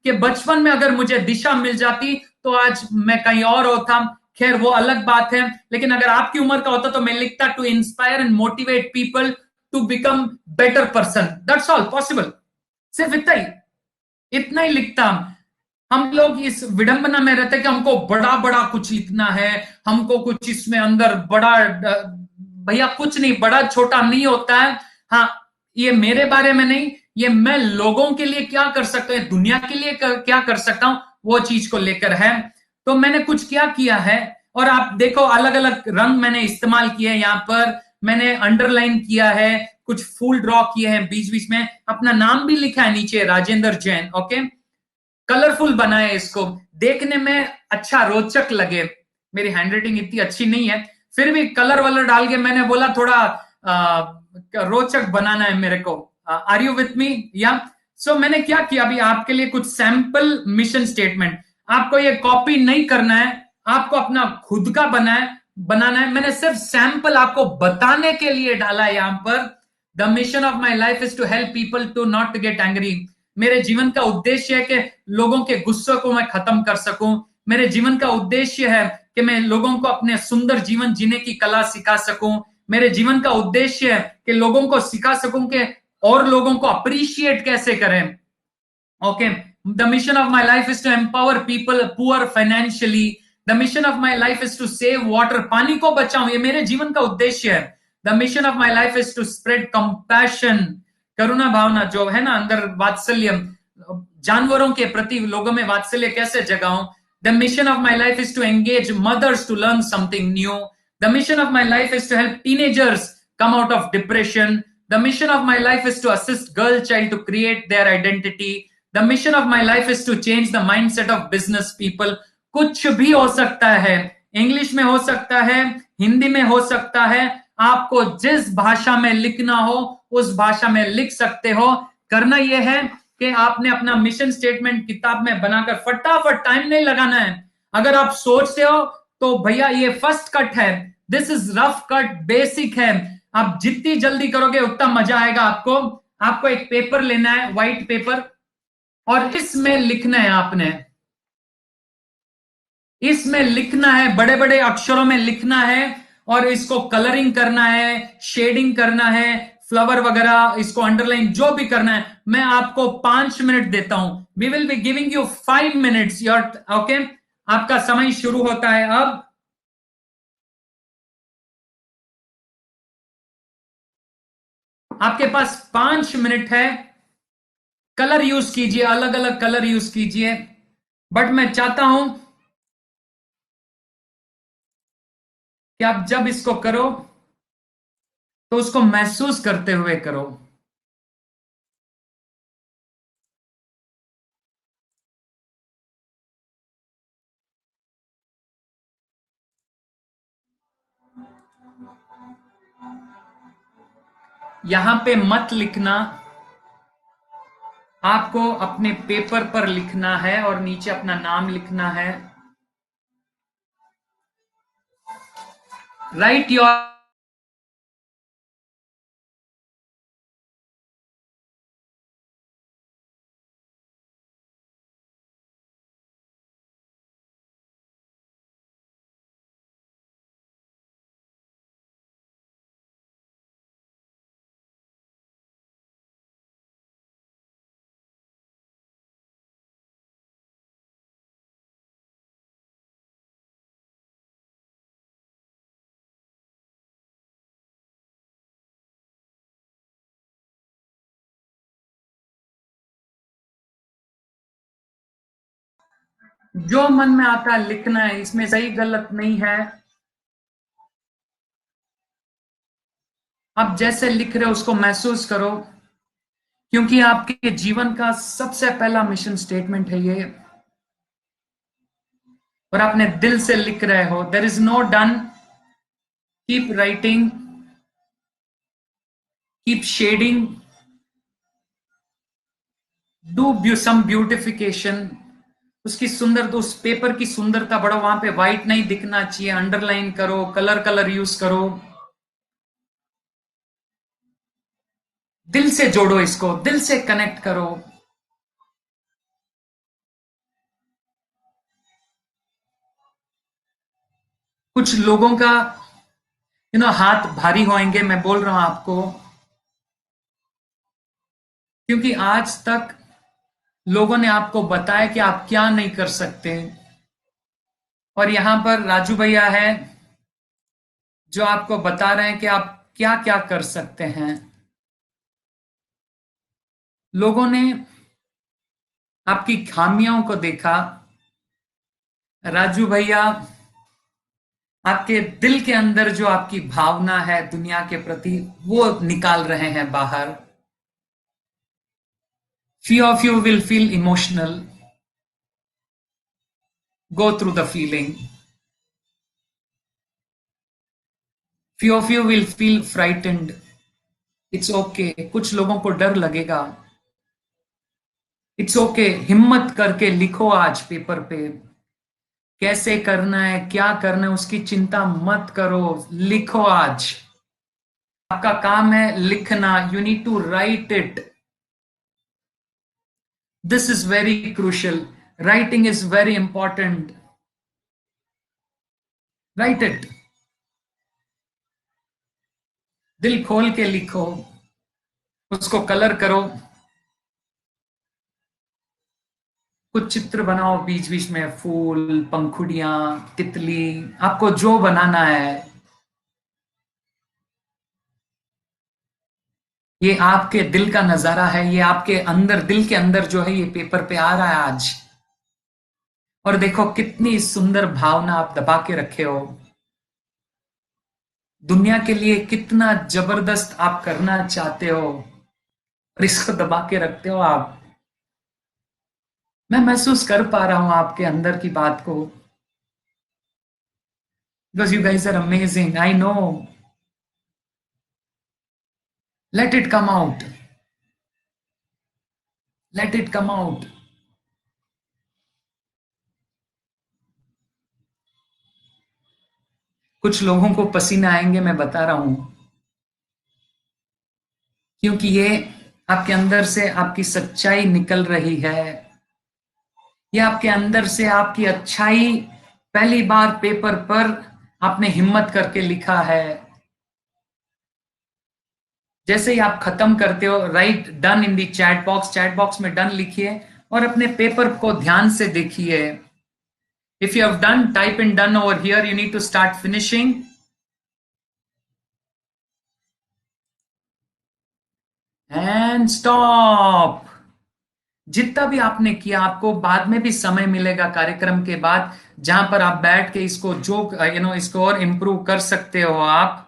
कि बचपन में अगर मुझे दिशा मिल जाती तो आज मैं कहीं और होता। खैर वो अलग बात है, लेकिन अगर आपकी उम्र का होता तो मैं लिखता to inspire and motivate people to become better person, that's all possible. सिर्फ इतना ही लिखता। हम लोग इस विडंबना में रहते कि हमको बड़ा बड़ा कुछ लिखना है, हमको कुछ इसमें अंदर बड़ा भैया कुछ नहीं, बड़ा छोटा नहीं होता है। हाँ, ये मेरे बारे में नहीं, ये मैं लोगों के लिए क्या कर सकता हूँ, दुनिया के लिए क्या कर सकता हूँ, वो चीज को लेकर है। तो मैंने कुछ क्या किया है, और आप देखो अलग अलग रंग मैंने इस्तेमाल किए हैं। यहाँ पर मैंने अंडरलाइन किया है, कुछ फूल ड्रॉ किए हैं, बीच बीच में अपना नाम भी लिखा है नीचे, राजेंद्र जैन। ओके, कलरफुल बनाए, इसको देखने में अच्छा रोचक लगे। मेरी हैंडराइटिंग इतनी अच्छी नहीं है, फिर भी कलर वलर डाल के मैंने बोला थोड़ा रोचक बनाना है मेरे को। Are you with me? या सो मैंने क्या किया, अभी आपके लिए कुछ सैंपल मिशन स्टेटमेंट। आपको ये कॉपी नहीं करना है, आपको अपना खुद का बनाना है। मैंने सिर्फ सैंपल आपको बताने के लिए डाला है यहां पर। The mission of my life is to help people to not get angry. मेरे जीवन का उद्देश्य है कि लोगों के गुस्से को मैं खत्म कर सकूं। मेरे जीवन का उद्देश्य है कि मैं लोगों को अपने सुंदर जीवन जीने की कला सिखा सकूं। मेरे जीवन का उद्देश्य है कि लोगों को सिखा सकूं कि और लोगों को अप्रिशिएट कैसे करें। Okay, the mission of my life is to empower people poor financially. The mission of my life is to save water, पानी को बचाऊं, ये मेरे जीवन का उद्देश्य है। The mission of my life is to spread compassion, करुणा भावना जो है ना अंदर, वात्सल्य, जानवरों के प्रति लोगों में वात्सल्य कैसे जगाऊं। The mission of my life is to engage mothers to learn something new. The mission of my life is to help teenagers come out of depression. The mission of my life is to assist girl child to create their identity. The mission of my life is to change the mindset of business people. कुछ भी हो सकता है, English में हो सकता है, हिंदी में हो सकता है, आपको जिस भाषा में लिखना हो उस भाषा में लिख सकते हो। करना यह है कि आपने अपना मिशन स्टेटमेंट किताब में बनाकर फटाफट, टाइम नहीं लगाना है। अगर आप सोचते हो तो भैया ये फर्स्ट कट है, this is rough cut, basic है। आप जितनी जल्दी करोगे उतना मजा आएगा आपको। आपको एक पेपर लेना है, व्हाइट पेपर, और इसमें लिखना है आपने, इसमें लिखना है, बड़े बड़े अक्षरों में लिखना है, और इसको कलरिंग करना है, शेडिंग करना है, फ्लावर वगैरह, इसको अंडरलाइन जो भी करना है। मैं आपको 5 मिनट देता हूं, we will be giving you 5 minutes your. Okay, आपका समय शुरू होता है अब। आपके पास 5 मिनट है, कलर यूज कीजिए, अलग अलग कलर यूज कीजिए। बट मैं चाहता हूं कि आप जब इसको करो तो उसको महसूस करते हुए करो। यहां पे मत लिखना, आपको अपने पेपर पर लिखना है और नीचे अपना नाम लिखना है। राइट योर जो मन में आता है लिखना है, इसमें सही गलत नहीं है। आप जैसे लिख रहे हो उसको महसूस करो, क्योंकि आपके जीवन का सबसे पहला मिशन स्टेटमेंट है ये। और आपने दिल से लिख रहे हो, there is no done, keep writing, keep shading, do some beautification, उसकी सुंदर, तो उस पेपर की सुंदरता बढ़ो, वहां पे व्हाइट नहीं दिखना चाहिए, अंडरलाइन करो, कलर कलर यूज करो, दिल से जोड़ो इसको, दिल से कनेक्ट करो। कुछ लोगों का हाथ भारी होंगे, मैं बोल रहा हूं आपको, क्योंकि आज तक लोगों ने आपको बताया कि आप क्या नहीं कर सकते, और यहां पर राजू भैया है जो आपको बता रहे हैं कि आप क्या क्या कर सकते हैं। लोगों ने आपकी खामियों को देखा, राजू भैया आपके दिल के अंदर जो आपकी भावना है दुनिया के प्रति, वो निकाल रहे हैं बाहर। Few of you will feel emotional. Go through the feeling. Few of you will feel frightened. It's okay. कुछ लोगों को डर लगेगा। It's okay. हिम्मत करके लिखो आज पेपर पे। कैसे करना है, क्या करना है, उसकी चिंता मत करो, लिखो आज। आपका काम है लिखना। You need to write it. This is very crucial. Writing is very important. Write it. दिल खोल के लिखो, उसको कलर करो, कुछ चित्र बनाओ, बीच बीच में फूल, पंखुड़ियां, तितली, आपको जो बनाना है। ये आपके दिल का नजारा है, ये आपके अंदर, दिल के अंदर जो है, ये पेपर पे आ रहा है आज। और देखो कितनी सुंदर भावना आप दबा के रखे हो, दुनिया के लिए कितना जबरदस्त आप करना चाहते हो, और इसको दबा के रखते हो आप। मैं महसूस कर पा रहा हूं आपके अंदर की बात को, because you guys are amazing, I know. Let it come out, let it come out. कुछ लोगों को पसीना आएंगे, मैं बता रहा हूं, क्योंकि ये आपके अंदर से आपकी सच्चाई निकल रही है, ये आपके अंदर से आपकी अच्छाई, पहली बार पेपर पर आपने हिम्मत करके लिखा है। जैसे ही आप खत्म करते हो, right done in the chat box में डन लिखिए, और अपने पेपर को ध्यान से देखिए। If you have done, type in done over here, you need to start finishing and stop. जितना भी आपने किया, आपको बाद में भी समय मिलेगा कार्यक्रम के बाद, जहां पर आप बैठ के इसको जो इसको और इम्प्रूव कर सकते हो आप।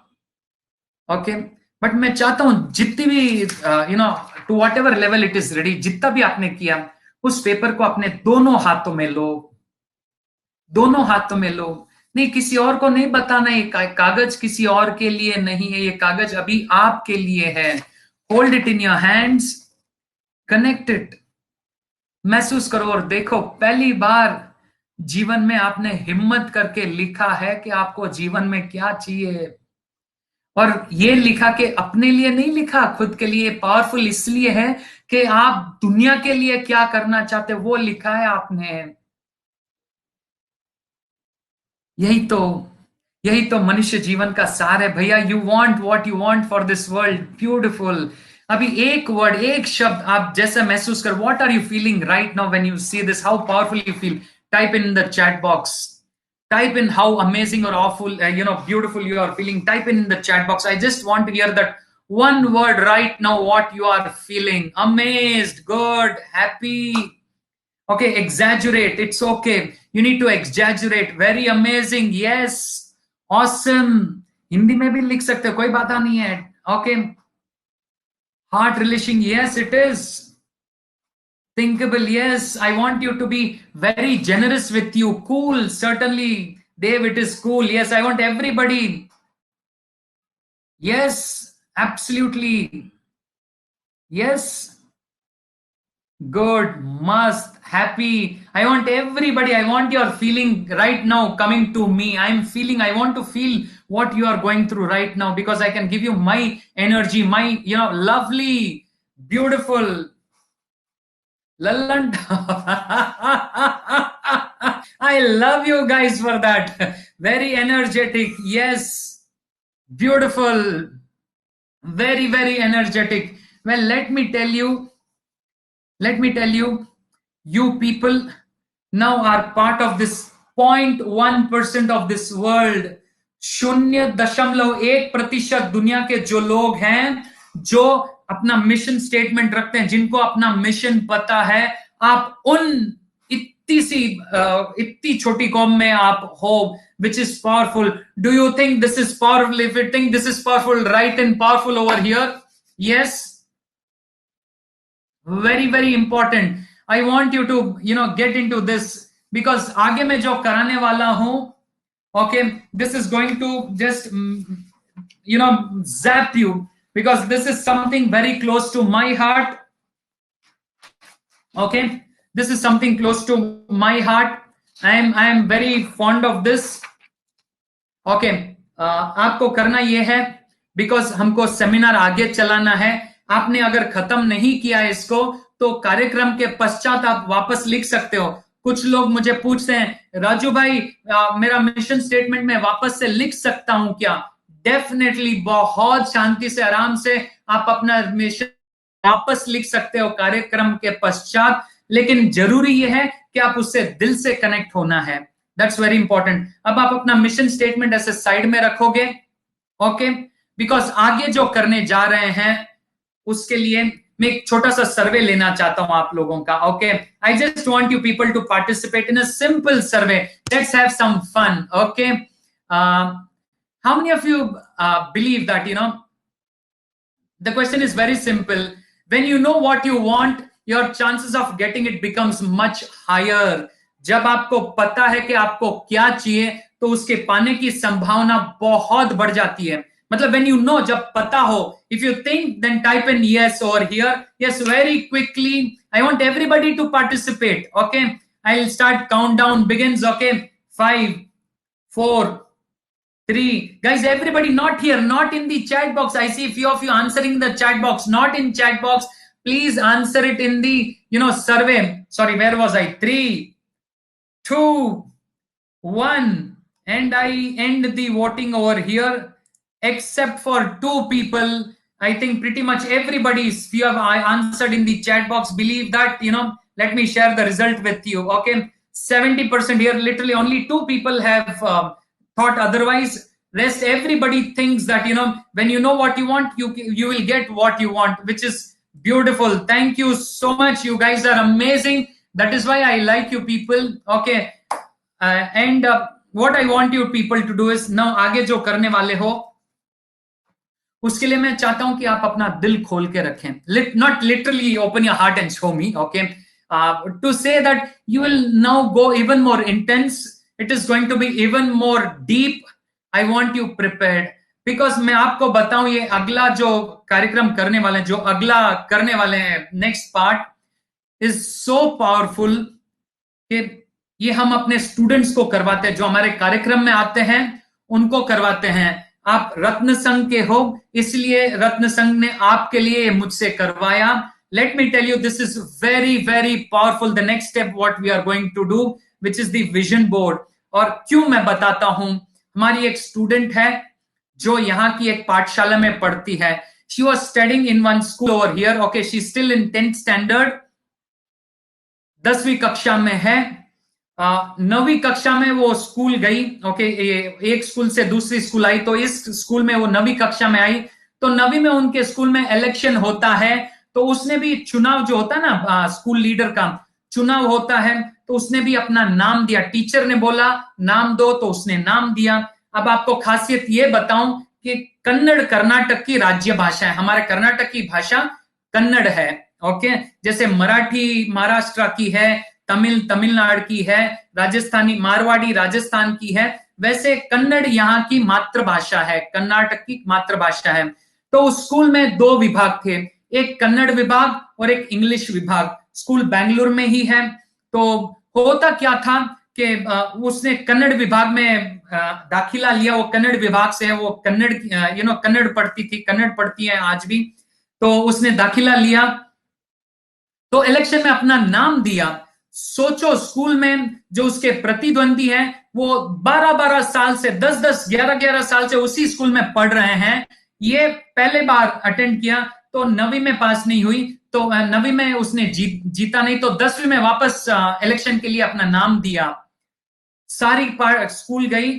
ओके, बट मैं चाहता हूं जितनी भी to whatever level it is ready, जितना भी आपने किया, उस पेपर को अपने दोनों हाथों में लो, दोनों हाथों में लो। नहीं, किसी और को नहीं बताना, ये कागज किसी और के लिए नहीं है, ये कागज अभी आपके लिए है। Hold it in your hands, connect it, महसूस करो, और देखो पहली बार जीवन में आपने हिम्मत करके लिखा है कि आपको जीवन में क्या चाहिए। और ये लिखा कि अपने लिए नहीं लिखा, खुद के लिए। पावरफुल इसलिए है कि आप दुनिया के लिए क्या करना चाहते, वो लिखा है आपने। यही तो यही तो मनुष्य जीवन का सार है भैया। You want what you want for this world, beautiful. अभी एक वर्ड, एक शब्द आप जैसा महसूस कर, what are you feeling right now when you see this, how powerful you feel, type in the chat box, type in how amazing or awful, beautiful you are feeling, type in the chat box. I just want to hear that one word right now, what you are feeling. Amazed, good, happy. Okay, exaggerate, it's okay, you need to exaggerate. Very amazing, yes, awesome. Hindi में भी लिख सकते हो, कोई बात नहीं है। Okay, heart relishing, yes it is. Thinkable, yes. I want you to be very generous with you. Cool, certainly. Dave, it is cool. Yes, I want everybody. Yes, absolutely. Yes. Good, must, happy. I want everybody. I want your feeling right now coming to me. I'm feeling, I want to feel what you are going through right now because I can give you my energy, my, lovely, beautiful, Lalland. I love you guys for that. Very energetic. Yes. Beautiful. Very, very energetic. Well, let me tell you, you people now are part of this 0.1% of this world. 0.1% दुनिया के जो लोग हैं, जो अपना mission statement रखते हैं, जिनको अपना मिशन पता है, आप उन इतनी छोटी कौम में आप हो, which is powerful. Do you think this is powerful? If you think this is powerful, write in powerful over here. Yes. Very, very important. I want you to, get into this because आगे मैं जो कराने वाला हूं, okay, this is going to just, zap you because this is something very close to my heart. Okay, this is something close to my heart. I am very fond of this. Okay, आपको करना ये है because हमको seminar आगे चलाना है. आपने अगर खत्म नहीं किया इसको तो कार्यक्रम के पश्चात आप वापस लिख सकते हो. कुछ लोग मुझे पूछते हैं, राजू भाई मेरा मिशन स्टेटमेंट में वापस से लिख सकता हूं क्या? डेफिनेटली, बहुत शांति से, आराम से आप अपना मिशन वापस लिख सकते हो कार्यक्रम के पश्चात, लेकिन जरूरी यह है कि आप उससे दिल से कनेक्ट होना है. That's very important. अब आप अपना मिशन स्टेटमेंट ऐसे साइड में रखोगे, ओके, बिकॉज आगे जो करने जा रहे हैं उसके लिए मैं एक छोटा सा सर्वे लेना चाहता हूं आप लोगों का. Okay, I just want you people to participate in a simple survey. Let's have some fun. Okay, how many of you believe that the question is very simple. When you know what you want, your chances of getting it becomes much higher. जब आपको पता है कि आपको क्या चाहिए तो उसके पाने की संभावना बहुत बढ़ जाती है. मतलब when you know, जब पता हो, if you think, then type in yes over here. Yes, very quickly. I want everybody to participate. Okay, I'll start. Countdown begins. Okay, 5, 4, 3. Guys, everybody not here, not in the chat box. I see a few of you answering the chat box, not in chat box. Please answer it in the, survey. Sorry, where was I? 3, 2, 1. And I end the voting over here, except for 2 people. I think pretty much everybody, if you have answered in the chat box, believe that, let me share the result with you. Okay, 70% here, literally only 2 people have thought otherwise. Rest everybody thinks that when you know what you want, you will get what you want, which is beautiful. Thank you so much. You guys are amazing. That is why I like you people. Okay, and what I want you people to do is now आगे जो करने वाले हो उसके लिए मैं चाहता हूं कि आप अपना दिल खोल के रखें. Not literally open your heart and show me. Okay, to say that you will now go even more intense. It is going to be even more deep. I want you prepared because मैं आपको बताऊं ये अगला जो कार्यक्रम करने वाले हैं, जो अगला करने वाले हैं, next part is so powerful कि ये हम अपने स्टूडेंट्स को करवाते हैं, जो हमारे कार्यक्रम में आते हैं उनको करवाते हैं. आप रत्न संघ के हो, इसलिए रत्न संघ ने आपके लिए मुझसे करवाया. Let me tell you, this is very, very powerful. The next step, what we are going to do, which is the vision board. और क्यों मैं बताता हूं, हमारी एक स्टूडेंट है जो यहाँ की एक पाठशाला में पढ़ती है. She was studying in one school over here. Okay, she's still in 10th standard. 10वीं कक्षा में है. 9वीं कक्षा में वो स्कूल गई. ओके, एक स्कूल से दूसरी स्कूल आई, तो इस स्कूल में वो 9वीं कक्षा में आई. तो 9वीं में उनके स्कूल में इलेक्शन होता है, तो उसने भी चुनाव जो होता है ना, स्कूल लीडर का चुनाव होता है, तो उसने भी अपना नाम दिया. टीचर ने बोला नाम दो, तो उसने नाम दिया. अब आपको खासियत ये बताऊं कि कन्नड़ कर्नाटक की राज्य भाषा है. हमारे कर्नाटक की भाषा कन्नड़ है. ओके, जैसे मराठी महाराष्ट्र की है, तमिल तमिलनाडु की है, राजस्थानी मारवाड़ी राजस्थान की है, वैसे कन्नड़ यहाँ की मातृभाषा है, कर्नाटक की मातृभाषा है। तो उस स्कूल में दो विभाग थे, एक कन्नड़ विभाग और एक इंग्लिश विभाग। स्कूल बेंगलुरु में ही है। तो होता क्या था कि उसने कन्नड़ विभाग में दाखिला लिया। वो कन्नड़ विभाग से है, वो कन्नड़ कन्नड़ पढ़ती थी, कन्नड़ पढ़ती है आज भी। तो उसने दाखिला लिया, तो इलेक्शन में अपना नाम दिया। सोचो, स्कूल में जो उसके प्रतिद्वंदी हैं वो 12-12 साल से, 10-10, 11-11 साल से उसी स्कूल में पढ़ रहे हैं। ये पहले बार अटेंड किया तो 9वीं में पास नहीं हुई, तो 9वीं में उसने जीता नहीं, तो 10वीं में वापस इलेक्शन के लिए अपना नाम दिया। सारी स्कूल गई,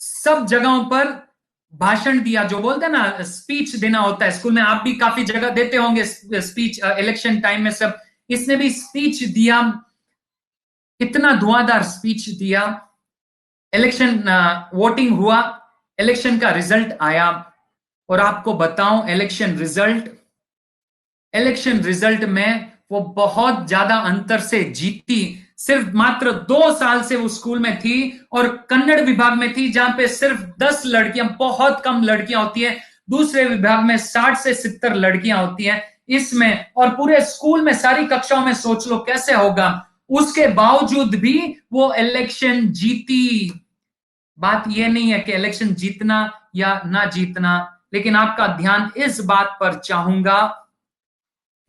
सब जगहों पर भाषण दिया, जो बोलते हैं ना स्पीच देना होता है स्कूल में। आप भी काफी जगह देते होंगे स्पीच इलेक्शन टाइम में सब। इसने भी स्पीच दिया, इतना धुआंधार स्पीच दिया। इलेक्शन वोटिंग हुआ, इलेक्शन का रिजल्ट आया, और आपको बताऊं इलेक्शन रिजल्ट में वो बहुत ज्यादा अंतर से जीती। सिर्फ मात्र 2 साल से वो स्कूल में थी और कन्नड़ विभाग में थी, जहां पे सिर्फ 10 लड़कियां, बहुत कम लड़कियां होती है। दूसरे विभाग में 60 से 70 लड़कियां होती हैं इसमें, और पूरे स्कूल में सारी कक्षाओं में सोच लो कैसे होगा। उसके बावजूद भी वो इलेक्शन जीती। बात यह नहीं है कि इलेक्शन जीतना या ना जीतना, लेकिन आपका ध्यान इस बात पर चाहूंगा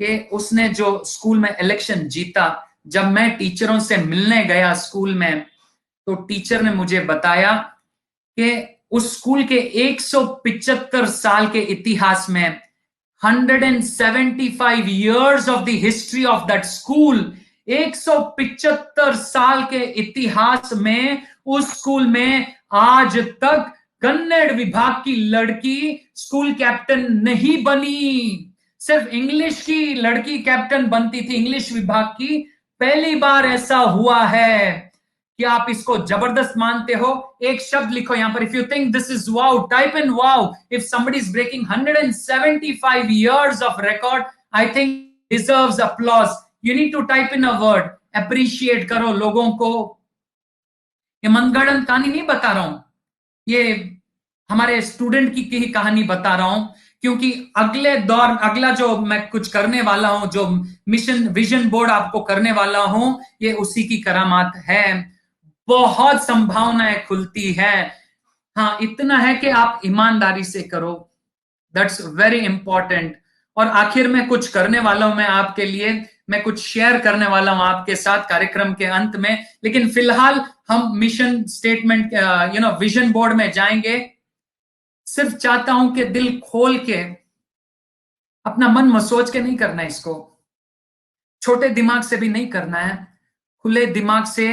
कि उसने जो स्कूल में इलेक्शन जीता, जब मैं टीचरों से मिलने गया स्कूल में, तो टीचर ने मुझे बताया कि उस स्कूल के 175 साल के इतिहास में, 175 years of the history of that school, 175 साल के इतिहास में उस स्कूल में आज तक कन्नड़ विभाग की लड़की स्कूल कैप्टन नहीं बनी। सिर्फ इंग्लिश की लड़की कैप्टन बनती थी, इंग्लिश विभाग की। पहली बार ऐसा हुआ है। क्या आप इसको जबरदस्त मानते हो? एक शब्द लिखो यहां पर, if you think this is wow, type in wow. If somebody is breaking 175 years of record, I think deserves applause. You need to type in a word, appreciate करो लोगों को। ये मनगढ़ंत कहानी नहीं बता रहा हूं, ये हमारे स्टूडेंट की ही कहानी बता रहा हूं, क्योंकि अगला जो मैं कुछ करने वाला हूं, जो मिशन विजन बोर्ड आपको करने वाला हूं, ये उसी की करामात है। बहुत संभावनाएं खुलती है। हाँ, इतना है कि आप ईमानदारी से करो, दैट्स वेरी इंपॉर्टेंट। और आखिर में कुछ करने वाला हूं मैं आपके लिए, मैं कुछ शेयर करने वाला हूं आपके साथ कार्यक्रम के अंत में। लेकिन फिलहाल हम मिशन स्टेटमेंट विजन बोर्ड में जाएंगे। सिर्फ चाहता हूं कि दिल खोल के, अपना मन मसोच के नहीं करना है इसको, छोटे दिमाग से भी नहीं करना है, खुले दिमाग से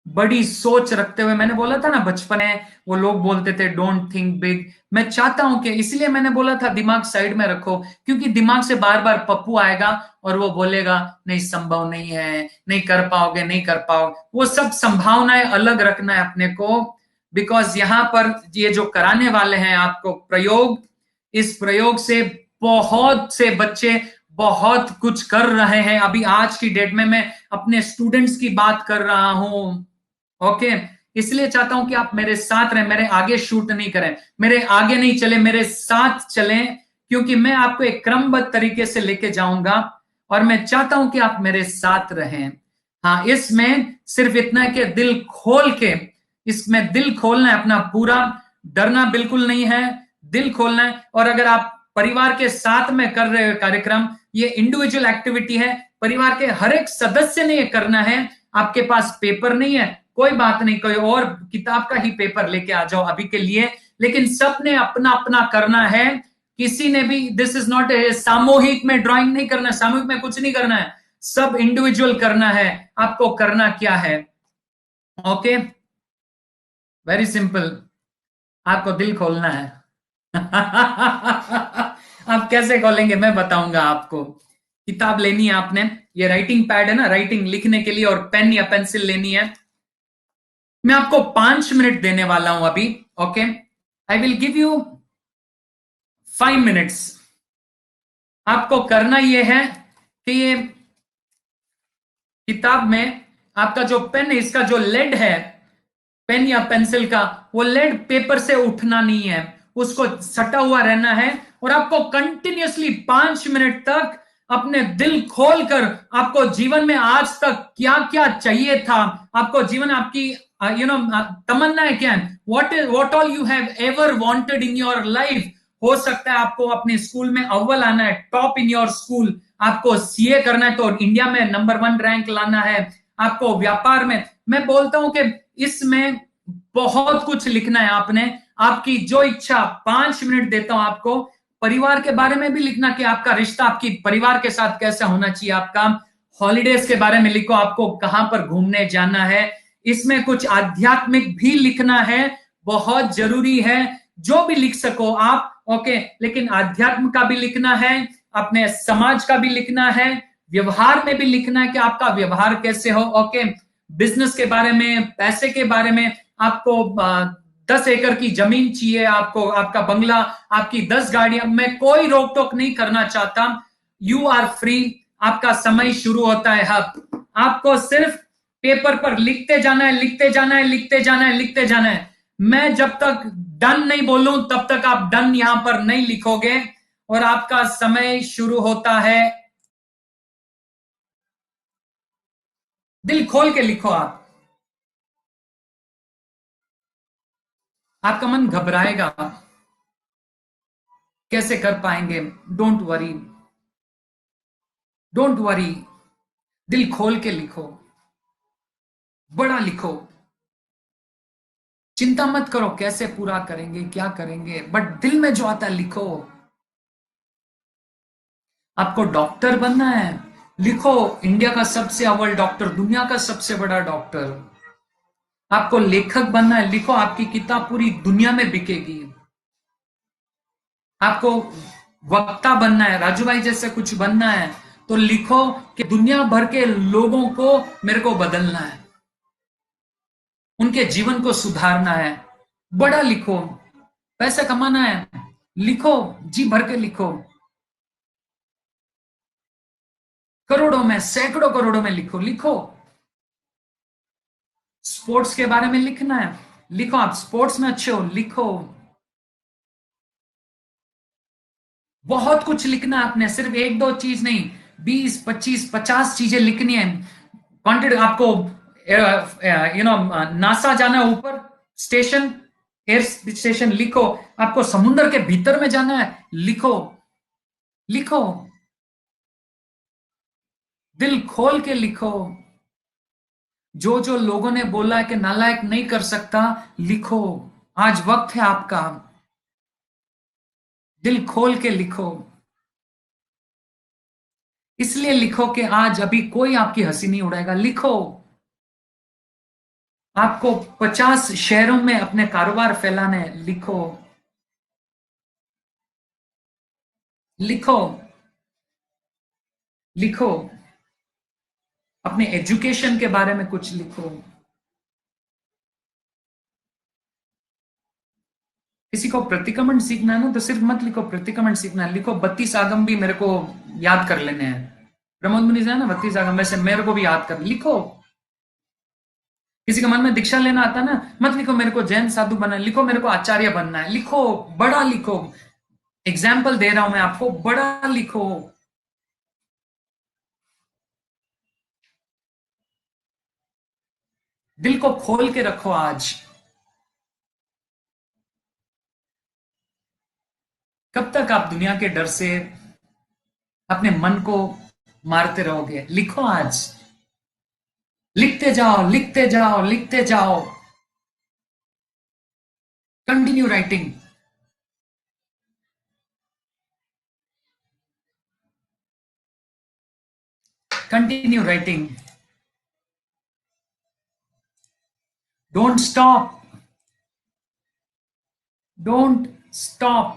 बड़ी सोच रखते हुए। मैंने बोला था ना बचपन में वो लोग बोलते थे डोंट थिंक बिग। मैं चाहता हूं कि, इसलिए मैंने बोला था दिमाग साइड में रखो, क्योंकि दिमाग से बार बार पप्पू आएगा और वो बोलेगा नहीं संभव नहीं है, नहीं कर पाओगे, नहीं कर पाओगे। वो सब संभावनाएं अलग रखना है अपने को, बिकॉज यहां पर ये जो कराने वाले हैं आपको प्रयोग, इस प्रयोग से बहुत से बच्चे बहुत कुछ कर रहे हैं। अभी आज की डेट में मैं अपने स्टूडेंट्स की बात कर रहा हूं। ओके, इसलिए चाहता हूं कि आप मेरे साथ रहें, मेरे आगे शूट नहीं करें, मेरे आगे नहीं चले, मेरे साथ चलें, क्योंकि मैं आपको एक क्रमबद्ध तरीके से लेके जाऊंगा और मैं चाहता हूं कि आप मेरे साथ रहें। हाँ, इसमें सिर्फ इतना है कि दिल खोल के, इसमें दिल खोलना है अपना पूरा, डरना बिल्कुल नहीं है, दिल खोलना है। और अगर आप परिवार के साथ में कर रहे हो कार्यक्रम, ये इंडिविजुअल एक्टिविटी है, परिवार के हर एक सदस्य ने ये करना है। आपके पास पेपर नहीं है, कोई बात नहीं, कोई और किताब का ही पेपर लेके आ जाओ अभी के लिए, लेकिन सबने अपना अपना करना है। किसी ने भी, दिस इज नॉट ए सामूहिक में ड्राइंग नहीं करना, सामूहिक में कुछ नहीं करना है, सब इंडिविजुअल करना है। आपको करना क्या है? ओके, वेरी सिंपल, आपको दिल खोलना है। आप कैसे खोलेंगे मैं बताऊंगा आपको। किताब लेनी है आपने, ये राइटिंग पैड है ना, राइटिंग लिखने के लिए, और पेन या पेंसिल लेनी है। मैं आपको 5 मिनट देने वाला हूं अभी। Okay, I will give you 5 minutes. आपको करना यह है कि ये किताब में आपका जो पेन है, इसका जो लेड है, पेन या पेंसिल का, वो लेड पेपर से उठना नहीं है, उसको सटा हुआ रहना है। और आपको कंटिन्यूअसली 5 मिनट तक अपने दिल खोलकर, आपको जीवन में आज तक क्या क्या चाहिए था, आपको जीवन आपकी तमन्नाएं क्या है, what all you have ever wanted in your life. हो सकता है आपको अपने स्कूल में अव्वल आना है, टॉप इन योर स्कूल, आपको सीए करना है तो इंडिया में नंबर 1 रैंक लाना है, आपको व्यापार में, मैं बोलता हूं कि इसमें बहुत कुछ लिखना है आपने, आपकी जो इच्छा। 5 मिनट देता हूं आपको। परिवार के बारे में भी लिखना कि आपका रिश्ता आपकी परिवार के साथ कैसा होना चाहिए, आपका हॉलीडेज के बारे में लिखो, आपको कहां पर घूमने जाना है। इसमें कुछ आध्यात्मिक भी लिखना है, बहुत जरूरी है, जो भी लिख सको आप, ओके। लेकिन आध्यात्म का भी लिखना है, अपने समाज का भी लिखना है, व्यवहार में भी लिखना है कि आपका व्यवहार कैसे हो, ओके। बिजनेस के बारे में, पैसे के बारे में, आपको 10 एकड़ की जमीन चाहिए, आपको आपका बंगला, आपकी 10 गाड़ियां, मैं कोई रोक टोक नहीं करना चाहता। यू आर फ्री, आपका समय शुरू होता है अब। आपको सिर्फ पेपर पर लिखते जाना है, लिखते जाना है, लिखते जाना है, लिखते जाना है। मैं जब तक डन नहीं बोलूं तब तक आप डन यहां पर नहीं लिखोगे, और आपका समय शुरू होता है। दिल खोल के लिखो आप। आपका मन घबराएगा, कैसे कर पाएंगे, डोंट वरी, डोंट वरी, दिल खोल के लिखो, बड़ा लिखो, चिंता मत करो कैसे पूरा करेंगे, क्या करेंगे, बट दिल में जो आता है लिखो। आपको डॉक्टर बनना है, लिखो, इंडिया का सबसे अव्वल डॉक्टर, दुनिया का सबसे बड़ा डॉक्टर। आपको लेखक बनना है, लिखो, आपकी किताब पूरी दुनिया में बिकेगी। आपको वक्ता बनना है, राजू भाई जैसे कुछ बनना है, तो लिखो कि दुनिया भर के लोगों को मेरे को बदलना है, उनके जीवन को सुधारना है। बड़ा लिखो, पैसा कमाना है, लिखो, जी भर के लिखो, करोड़ों में, सैकड़ों करोड़ों में लिखो, लिखो। स्पोर्ट्स के बारे में लिखना है, लिखो, आप स्पोर्ट्स में अच्छे हो, लिखो। बहुत कुछ लिखना है आपने, सिर्फ एक दो चीज नहीं, 20, 25, 50 चीजें लिखनी है। कॉन्टेंट आपको, नासा जाना है ऊपर, स्टेशन, एयर स्टेशन, लिखो। आपको समुद्र के भीतर में जाना है, लिखो, लिखो, दिल खोल के लिखो। जो जो लोगों ने बोला है कि नालायक नहीं कर सकता, लिखो, आज वक्त है आपका, दिल खोल के लिखो। इसलिए लिखो कि आज अभी कोई आपकी हंसी नहीं उड़ाएगा, लिखो। आपको 50 शहरों में अपने कारोबार फैलाने हैं, लिखो, लिखो, लिखो। अपने एजुकेशन के बारे में कुछ लिखो। किसी को प्रतिक्रमण सीखना है ना, तो सिर्फ मत लिखो प्रतिक्रमण सीखना है, लिखो 32 आगम भी मेरे को याद कर लेने हैं। प्रमोद मुनि से है ना 32 आगम, वैसे मेरे को भी याद कर, लिखो। किसी के मन में दीक्षा लेना आता ना, मत लिखो मेरे को जैन साधु बनना है, लिखो मेरे को आचार्य बनना है, लिखो, बड़ा लिखो। एग्जाम्पल दे रहा हूं मैं आपको, बड़ा लिखो। दिल को खोल के रखो आज। कब तक आप दुनिया के डर से अपने मन को मारते रहोगे, लिखो आज। लिखते जाओ, लिखते जाओ, लिखते जाओ। Continue writing, continue writing, don't stop, don't stop.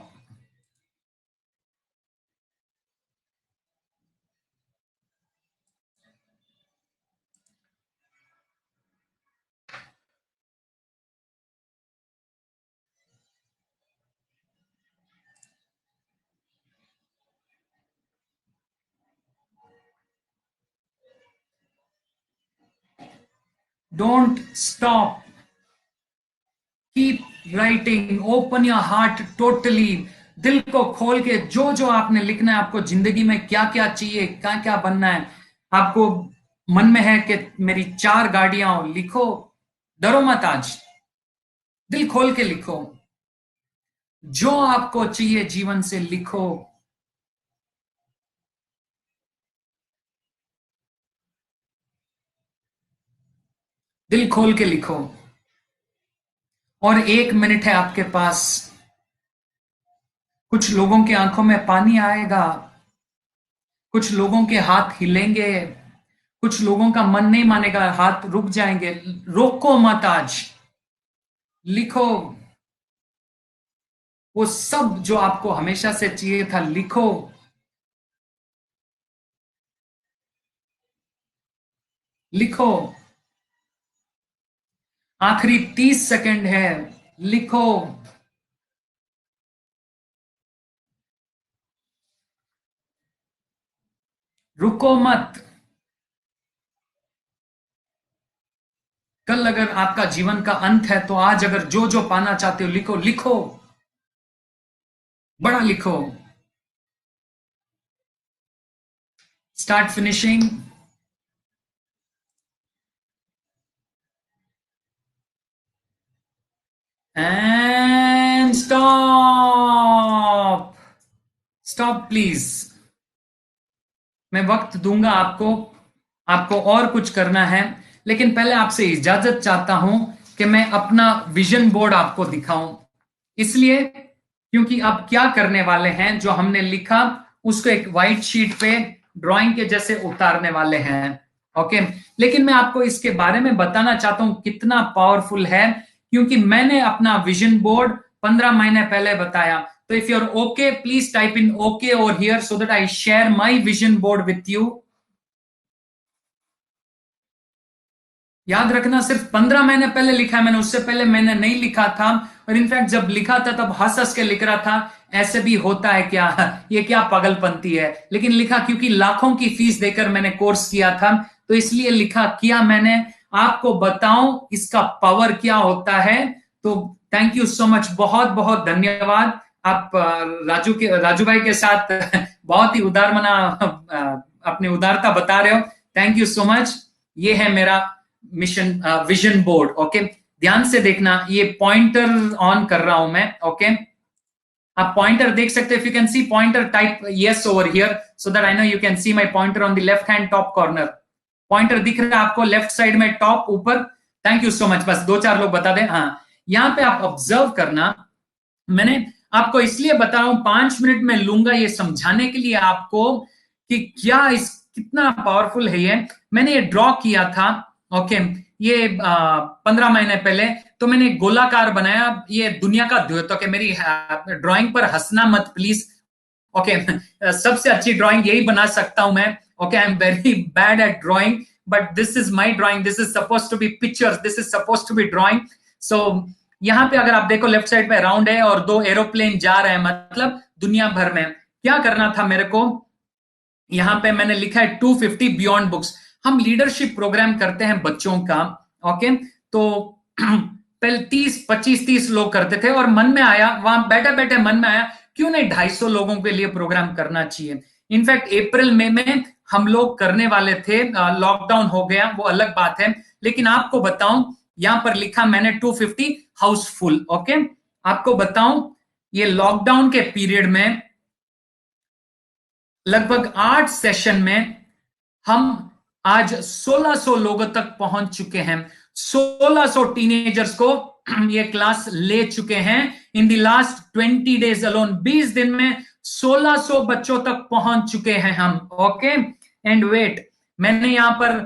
Don't stop, keep writing, open your heart totally, दिल को खोल के जो जो आपने लिखना है, आपको जिंदगी में क्या क्या चाहिए, क्या क्या बनना है, आपको मन में है कि मेरी 4 गाड़ियां हो, लिखो, डरो मत आज, दिल खोल के लिखो, जो आपको चाहिए जीवन से लिखो। दिल खोल के लिखो। और 1 मिनट है आपके पास। कुछ लोगों की आंखों में पानी आएगा, कुछ लोगों के हाथ हिलेंगे, कुछ लोगों का मन नहीं मानेगा, हाथ रुक जाएंगे। रोको मत आज, लिखो वो सब जो आपको हमेशा से चाहिए था, लिखो। लिखो, आखिरी 30 सेकंड है, लिखो। रुको मत। कल अगर आपका जीवन का अंत है तो आज अगर जो जो पाना चाहते हो लिखो, लिखो, बड़ा लिखो। Start finishing and stop. Stop please. मैं वक्त दूंगा आपको, आपको और कुछ करना है, लेकिन पहले आपसे इजाजत चाहता हूं कि मैं अपना विजन बोर्ड आपको दिखाऊं। इसलिए क्योंकि आप क्या करने वाले हैं, जो हमने लिखा उसको एक व्हाइट शीट पे ड्राइंग के जैसे उतारने वाले हैं। ओके, लेकिन मैं आपको इसके बारे में बताना चाहता हूं कितना पावरफुल है, क्योंकि मैंने अपना विजन बोर्ड 15 महीने पहले बताया। तो if you are okay, please type in okay over here so that I share my vision board with you. याद रखना, सिर्फ 15 महीने पहले लिखा है मैंने, उससे पहले मैंने नहीं लिखा था। और इनफैक्ट जब लिखा था तब हंस हंस के लिख रहा था, ऐसे भी होता है क्या, ये क्या पागलपंती है। लेकिन लिखा क्योंकि लाखों की फीस देकर मैंने कोर्स किया था, तो इसलिए लिखा किया मैंने। आपको बताऊं इसका पावर क्या होता है। तो थैंक यू सो मच, बहुत बहुत धन्यवाद। आप राजू भाई के साथ बहुत ही उदार मना अपनी उदारता बता रहे हो। Thank you so much. ये है मेरा मिशन विजन बोर्ड। ओके, ध्यान से देखना, ये पॉइंटर ऑन कर रहा हूं मैं। ओके, आप पॉइंटर देख सकते हो। If you can see pointer, type yes over here so that I know you can see my pointer on the left hand top corner. Pointer दिख रहा है आपको लेफ्ट साइड में टॉप ऊपर? Thank you so much. बस 2-4 लोग बता दें। हाँ, यहां पे आप ऑब्जर्व करना, मैंने आपको इसलिए बता रहा हूं, 5 मिनट में लूंगा ये समझाने के लिए आपको कि क्या इस कितना पावरफुल है ये। मैंने ये ड्रॉ किया था। ओके, ये 15 महीने पहले। तो मैंने एक गोलाकार बनाया, ये दुनिया का द्योतक है। मेरी ड्राइंग पर हंसना मत प्लीज। ओके, सबसे अच्छी ड्राइंग यही बना सकता हूं मैं। Okay, I am very bad at drawing, but this is my drawing, this is suppose to be pictures, this is suppose to be drawing. So यहां पे अगर आप देखो लेफ्ट साइड पे राउंड है और 2 एरोप्लेन जा रहे हैं, मतलब दुनिया भर में। क्या करना था मेरे को, यहां पे मैंने लिखा है 250 बियॉन्ड बुक्स। हम लीडरशिप प्रोग्राम करते हैं बच्चों का। ओके, तो पहले 30, 25, 30 लोग करते थे, और मन में आया, वहां बैठे बैठे मन में आया, क्यों नहीं 250 लोगों के लिए प्रोग्राम करना चाहिए। इनफैक्ट अप्रैल मई में हम लोग करने वाले थे, लॉकडाउन हो गया, वो अलग बात है। लेकिन आपको बताऊं, यहां पर लिखा मैंने 250 हाउसफुल। ओके, आपको बताऊं, ये लॉकडाउन के पीरियड में लगभग 8 सेशन में हम आज 1600 लोगों तक पहुंच चुके हैं। 1600 टीनेजर्स को ये क्लास ले चुके हैं in the last 20 days alone. 20 दिन में 1600 बच्चों तक पहुंच चुके हैं हम। ओके, एंड वेट, मैंने यहां पर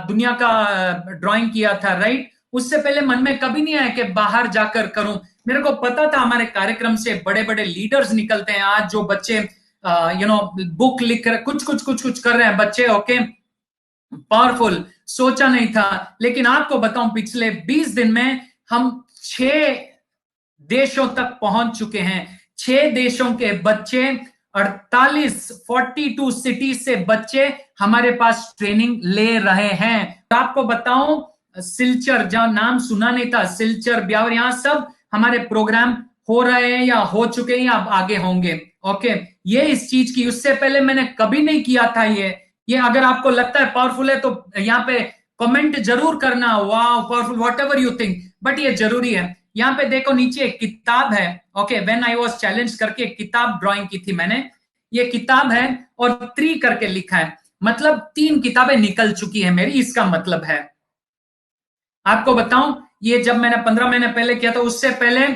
दुनिया का ड्राइंग किया था, राइट। उससे पहले मन में कभी नहीं आया कि बाहर जाकर करूं। मेरे को पता था हमारे कार्यक्रम से बड़े बड़े लीडर्स निकलते हैं। आज जो बच्चे बुक लिख रहे, कुछ कुछ कुछ कुछ कर रहे हैं बच्चे। ओके, पावरफुल, सोचा नहीं था। लेकिन आपको बताऊं, पिछले 20 दिन में हम 6 देशों तक पहुंच चुके हैं। 6 देशों के बच्चे, 42 सिटीज से बच्चे हमारे पास ट्रेनिंग ले रहे हैं। तो आपको बताऊं, सिलचर, जहां नाम सुना नहीं था, सिलचर, ब्यावर, यहाँ सब हमारे प्रोग्राम हो रहे हैं या हो चुके हैं या आगे होंगे। ओके, ये इस चीज की, उससे पहले मैंने कभी नहीं किया था ये अगर आपको लगता है पावरफुल है तो यहाँ पे कमेंट जरूर करना, वाह powerful, what ever you think, but ये जरूरी है। यहाँ पे देखो नीचे एक किताब है, okay, when I was challenge करके एक किताब ड्राइंग की थी मैंने, ये किताब है और 3 करके लिखा है, मतलब 3 किताबें निकल चुकी है मेरी, इसका मतलब है। आपको बताऊं, ये जब मैंने 15 महीने पहले किया था, उससे पहले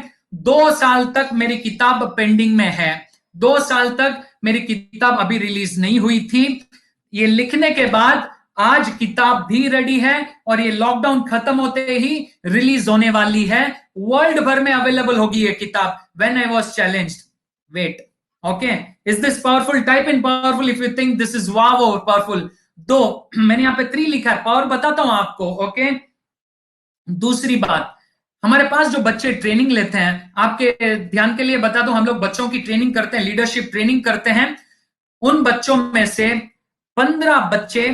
2 साल तक मेरी किताब पेंडिंग में है। 2 साल तक मेरी किताब अभी रिलीज नहीं हुई थी। ये लिखने के बाद आज किताब भी रेडी है और ये लॉकडाउन खत्म होते ही रिलीज होने वाली है। वर्ल्ड भर में अवेलेबल होगी ये किताब, when I was challenged. Wait, okay, is this powerful? Type in powerful if you think this is wow powerful. 2 मैंने यहाँ पे 3 लिखा है, पावर बताता हूं आपको। ओके, दूसरी बात, हमारे पास जो बच्चे ट्रेनिंग लेते हैं, आपके ध्यान के लिए बता दूं, हम लोग बच्चों की ट्रेनिंग करते हैं, लीडरशिप ट्रेनिंग करते हैं। उन बच्चों में से 15 बच्चे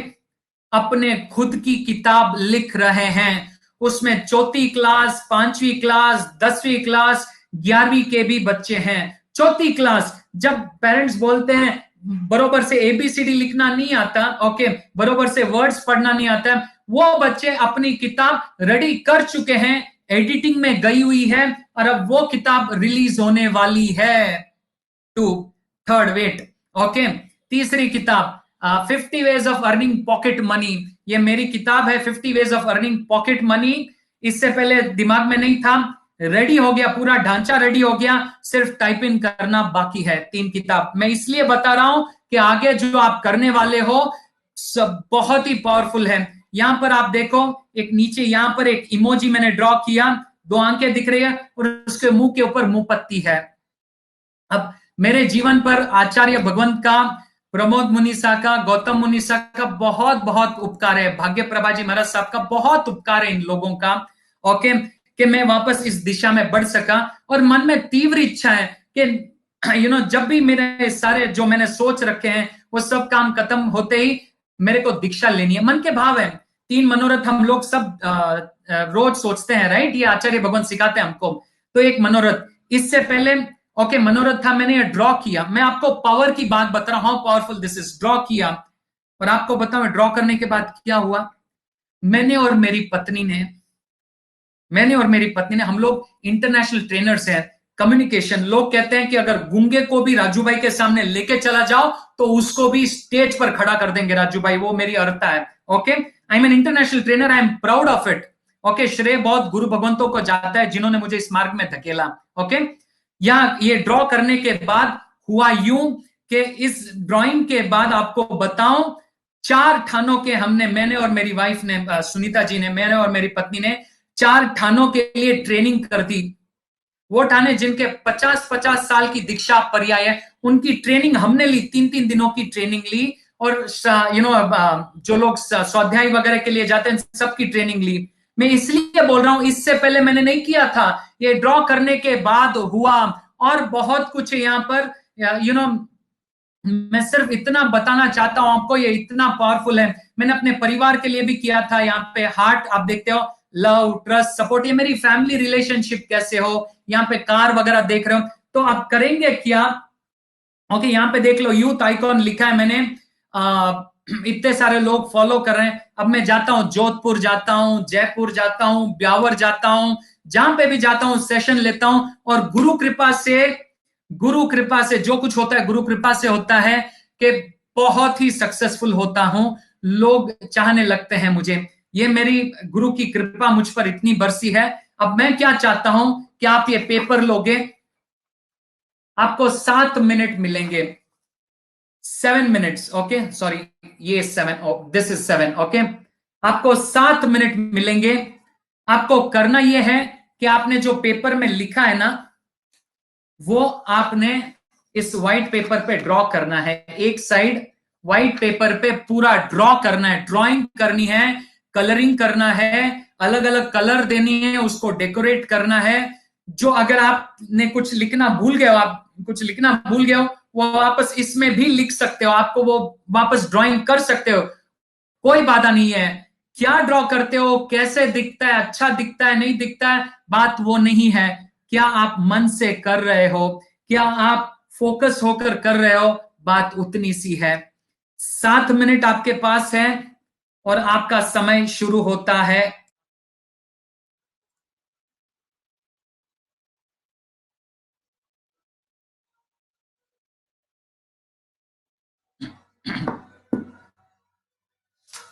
अपने खुद की किताब लिख रहे हैं। उसमें चौथी क्लास, 5वीं क्लास, 10वीं क्लास, 11वीं के भी बच्चे हैं। चौथी क्लास, जब पेरेंट्स बोलते हैं बरोबर से एबीसीडी लिखना नहीं आता, ओके, बरोबर से वर्ड्स पढ़ना नहीं आता, वो बच्चे अपनी किताब रेडी कर चुके हैं, एडिटिंग में गई हुई है और अब वो किताब रिलीज होने वाली है। 2 थर्ड, वेट, ओके, तीसरी किताब 50 ways of earning pocket money, ये मेरी किताब है 50 ways of earning pocket money. इससे पहले दिमाग में नहीं था, रेडी हो गया, पूरा ढांचा रेडी हो गया, सिर्फ टाइप इन करना बाकी है। 3 किताब मैं इसलिए बता रहा हूं कि आगे जो आप करने वाले हो सब बहुत ही पावरफुल है। यहां पर आप देखो, एक नीचे यहां पर एक इमोजी मैंने ड्रॉ किया, 2 आंखें दिख रही है और उसके मुंह के ऊपर मुंह पत्ती है। अब मेरे जीवन पर आचार्य भगवंत का, प्रमोद मुनिसा का, गौतम मुनिसा का बहुत बहुत उपकार है, भाग्य प्रभा जी महाराज साहब का बहुत उपकार है इन लोगों का, ओके, कि मैं वापस इस दिशा में बढ़ सका। और मन में तीव्र इच्छा है कि जब भी मेरे सारे जो मैंने सोच रखे हैं वो सब काम खत्म होते ही मेरे को दीक्षा लेनी है। मन के भाव है, 3 मनोरथ हम लोग सब रोज सोचते हैं, राइट, ये आचार्य भगवंत सिखाते हैं हमको। तो एक मनोरथ, इससे पहले ओके मनोरथ था, मैंने ये ड्रॉ किया। मैं आपको पावर की बात बता रहा हूं, how powerful this is. Draw किया और आपको बताऊं ड्रॉ करने के बाद क्या हुआ। मैंने और मेरी पत्नी ने हम लोग इंटरनेशनल ट्रेनर्स हैं, कम्युनिकेशन। लोग कहते हैं कि अगर गूंगे को भी राजू भाई के सामने लेके चला जाओ तो उसको भी स्टेज पर खड़ा कर देंगे राजू भाई, वो मेरी अर्था है। Okay, I M an international trainer, I am proud of it. Okay, श्रेय बहुत गुरु भगवंतों को जाता है जिन्होंने मुझे इस मार्ग में धकेला। ओके, यहाँ ये ड्रॉ करने के बाद हुआ यूं कि इस ड्राइंग के बाद आपको बताऊं, 4 थानों के हमने, मैंने और मेरी वाइफ ने, सुनीता जी ने, मैंने और मेरी पत्नी ने 4 थानों के लिए ट्रेनिंग कर दी। वो थाने जिनके 50-50 साल की दीक्षा पर्याय है, उनकी ट्रेनिंग हमने ली, 3-3 दिनों की ट्रेनिंग ली। और जो लोग स्वाध्याय वगैरह के लिए जाते हैं सबकी ट्रेनिंग ली। मैं इसलिए बोल रहा हूं, इससे पहले मैंने नहीं किया था, ये ड्रॉ करने के बाद हुआ। और बहुत कुछ यहाँ पर मैं सिर्फ इतना बताना चाहता हूं आपको, ये इतना पावरफुल है। मैंने अपने परिवार के लिए भी किया था, यहाँ पे हार्ट आप देखते हो, लव, ट्रस्ट, सपोर्ट, ये मेरी फैमिली रिलेशनशिप कैसे हो, यहाँ पे कार वगैरह देख रहे हो। तो आप करेंगे क्या, ओके, यहाँ पे देख लो यूथ आइकॉन लिखा है मैंने, इतने सारे लोग फॉलो कर रहे हैं। अब मैं जाता हूं, जोधपुर जाता हूं, जयपुर जाता हूं, ब्यावर जाता हूं, जहां पे भी जाता हूं सेशन लेता हूं और गुरु कृपा से जो कुछ होता है गुरु कृपा से होता है कि बहुत ही सक्सेसफुल होता हूं, लोग चाहने लगते हैं मुझे। ये मेरी गुरु की कृपा मुझ पर इतनी बरसी है। अब मैं क्या चाहता हूं कि आप ये पेपर लोगे, आपको 7 मिनट मिलेंगे, 7 मिनट्स, ओके, सॉरी, ये 7, दिस इज 7, ओके, आपको 7 मिनट मिलेंगे। आपको करना यह है कि आपने जो पेपर में लिखा है ना, वो आपने इस व्हाइट पेपर पे ड्रॉ करना है। एक साइड व्हाइट पेपर पे पूरा ड्रॉ करना है, ड्रॉइंग करनी है, कलरिंग करना है, अलग अलग कलर देनी है, उसको डेकोरेट करना है। जो अगर आपने कुछ लिखना भूल गए हो, आप कुछ लिखना भूल गए हो, वो वापस इसमें भी लिख सकते हो, आपको वो वापस ड्राइंग कर सकते हो, कोई बाधा नहीं है। क्या ड्रॉ करते हो, कैसे दिखता है, अच्छा दिखता है नहीं दिखता है, बात वो नहीं है। क्या आप मन से कर रहे हो, क्या आप फोकस होकर कर रहे हो, बात उतनी सी है। 7 मिनट आपके पास है और आपका समय शुरू होता है।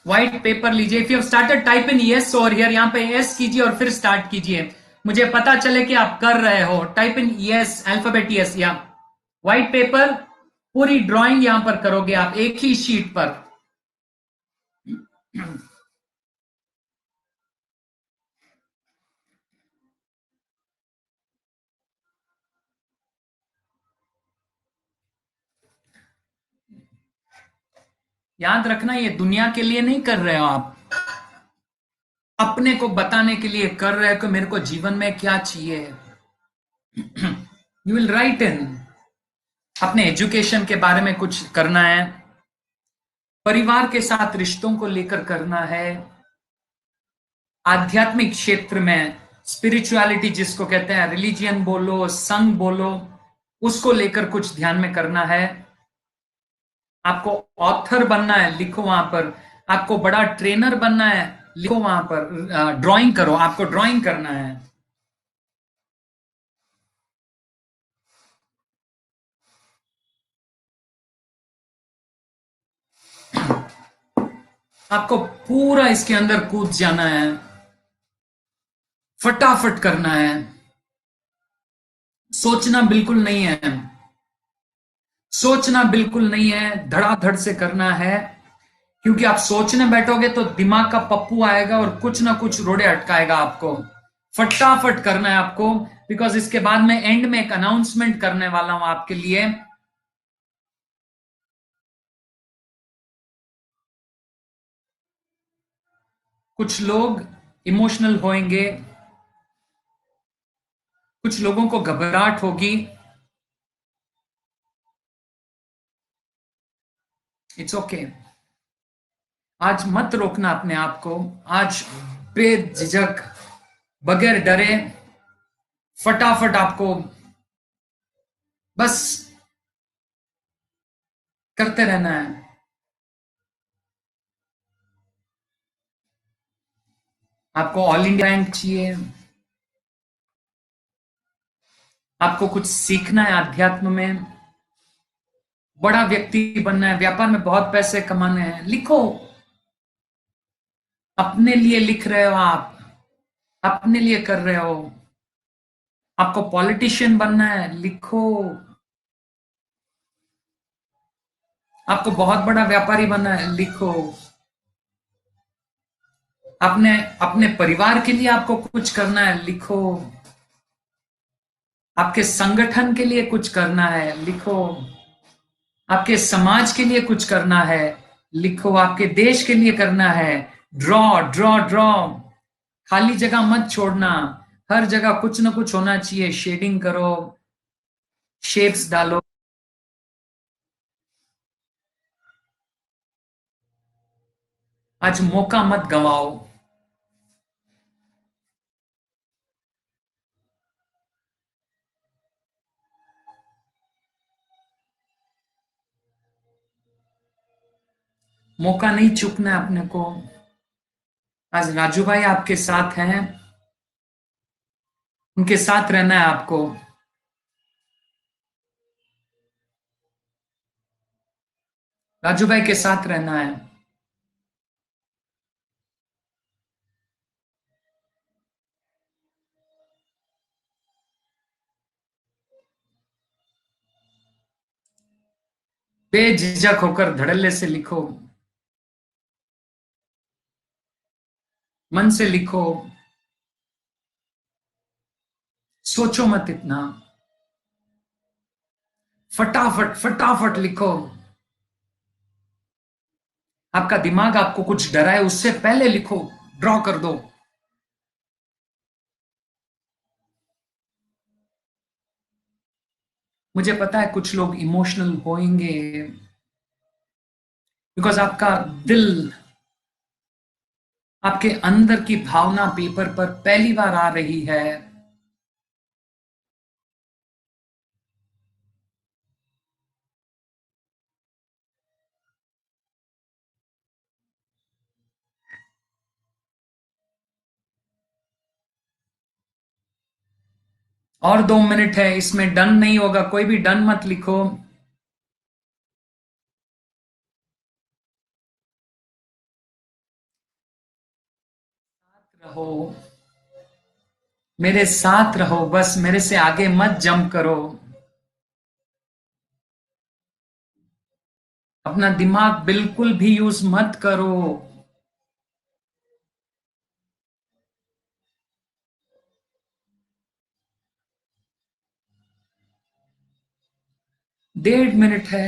व्हाइट पेपर लीजिए। If you started type in yes और हियर, यहां पे यस कीजिए और फिर स्टार्ट कीजिए, मुझे पता चले कि आप कर रहे हो। Type in yes, alphabet yes, या व्हाइट पेपर। पूरी ड्राइंग यहां पर करोगे आप एक ही शीट पर। याद रखना, ये दुनिया के लिए नहीं कर रहे हो आप, अपने को बताने के लिए कर रहे हो कि मेरे को जीवन में क्या चाहिए। यू विल राइट इन, अपने एजुकेशन के बारे में कुछ करना है, परिवार के साथ रिश्तों को लेकर करना है, आध्यात्मिक क्षेत्र में स्पिरिचुअलिटी जिसको कहते हैं, रिलीजियन बोलो, संघ बोलो, उसको लेकर कुछ ध्यान में करना है। आपको ऑथर बनना है, लिखो वहां पर। आपको बड़ा ट्रेनर बनना है, लिखो वहां पर। ड्राइंग करो, आपको ड्राइंग करना है। आपको पूरा इसके अंदर कूद जाना है, फटाफट करना है, सोचना बिल्कुल नहीं है, सोचना बिल्कुल नहीं है, धड़ाधड़ से करना है। क्योंकि आप सोचने बैठोगे तो दिमाग का पप्पू आएगा और कुछ ना कुछ रोड़े अटकाएगा आपको। फटाफट करना है आपको, बिकॉज इसके बाद में एंड में एक अनाउंसमेंट करने वाला हूं आपके लिए। कुछ लोग इमोशनल होंगे, कुछ लोगों को घबराहट होगी। It's okay okay. आज मत रोकना अपने आप को। आज बेझिझक, बगैर डरे, फटाफट आपको बस करते रहना है। आपको ऑल इंडिया रैंक चाहिए, आपको कुछ सीखना है अध्यात्म में, बड़ा व्यक्ति बनना है, व्यापार में बहुत पैसे कमाने हैं, लिखो। अपने लिए लिख रहे हो आप, अपने लिए कर रहे हो। आपको पॉलिटिशियन बनना है, लिखो। आपको बहुत बड़ा व्यापारी बनना है, लिखो। अपने अपने परिवार के लिए आपको कुछ करना है, लिखो। आपके संगठन के लिए कुछ करना है, लिखो। आपके समाज के लिए कुछ करना है, लिखो। आपके देश के लिए करना है। ड्रॉ ड्रॉ ड्रॉ, खाली जगह मत छोड़ना। हर जगह कुछ ना कुछ होना चाहिए। शेडिंग करो, शेप्स डालो। आज मौका मत गवाओ। मौका नहीं चूकना है अपने को। आज राजू भाई आपके साथ हैं, उनके साथ रहना है आपको। राजू भाई के साथ रहना है। बेझिझक होकर धड़ल्ले से लिखो, मन से लिखो, सोचो मत इतना। फटाफट फटाफट लिखो। आपका दिमाग आपको कुछ डराए उससे पहले लिखो, ड्रॉ कर दो। मुझे पता है कुछ लोग इमोशनल होंगे, बिकॉज आपका दिल, आपके अंदर की भावना पेपर पर पहली बार आ रही है। और 2 मिनट है, इसमें डन नहीं होगा, कोई भी डन मत लिखो। रहो, मेरे साथ रहो, बस मेरे से आगे मत जंप करो। अपना दिमाग बिल्कुल भी यूज मत करो। 1.5 मिनट है।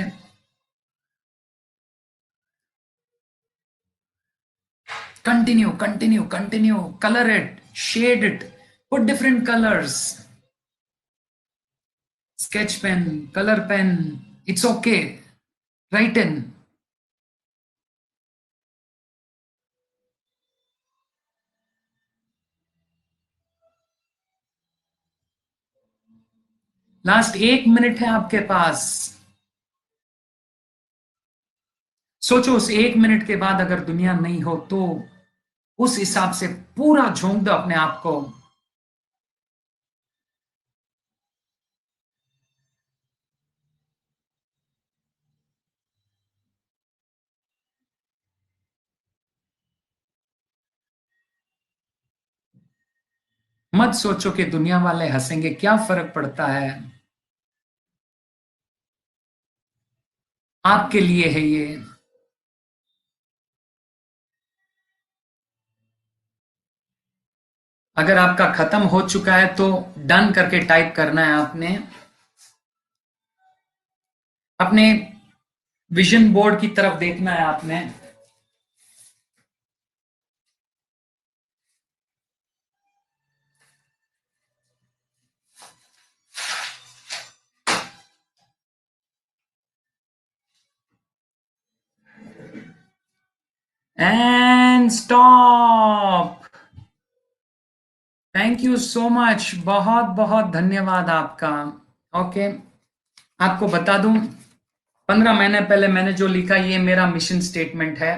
Continue continue continue, colour it, shade it, put different colours, sketch pen, colour pen, it's okay, write in. Last 1 minute है आपके पास। सोचो उस 1 मिनट के बाद अगर दुनिया नहीं हो तो उस हिसाब से पूरा झोंक दो अपने आप को। मत सोचो कि दुनिया वाले हंसेंगे, क्या फर्क पड़ता है। आपके लिए है ये। अगर आपका खत्म हो चुका है तो डन करके टाइप करना है आपने। अपने विजन बोर्ड की तरफ देखना है आपने। And stop. Thank you so much, बहुत बहुत धन्यवाद आपका। ओके, आपको बता दूं, 15 महीने पहले मैंने जो लिखा ये मेरा मिशन स्टेटमेंट है,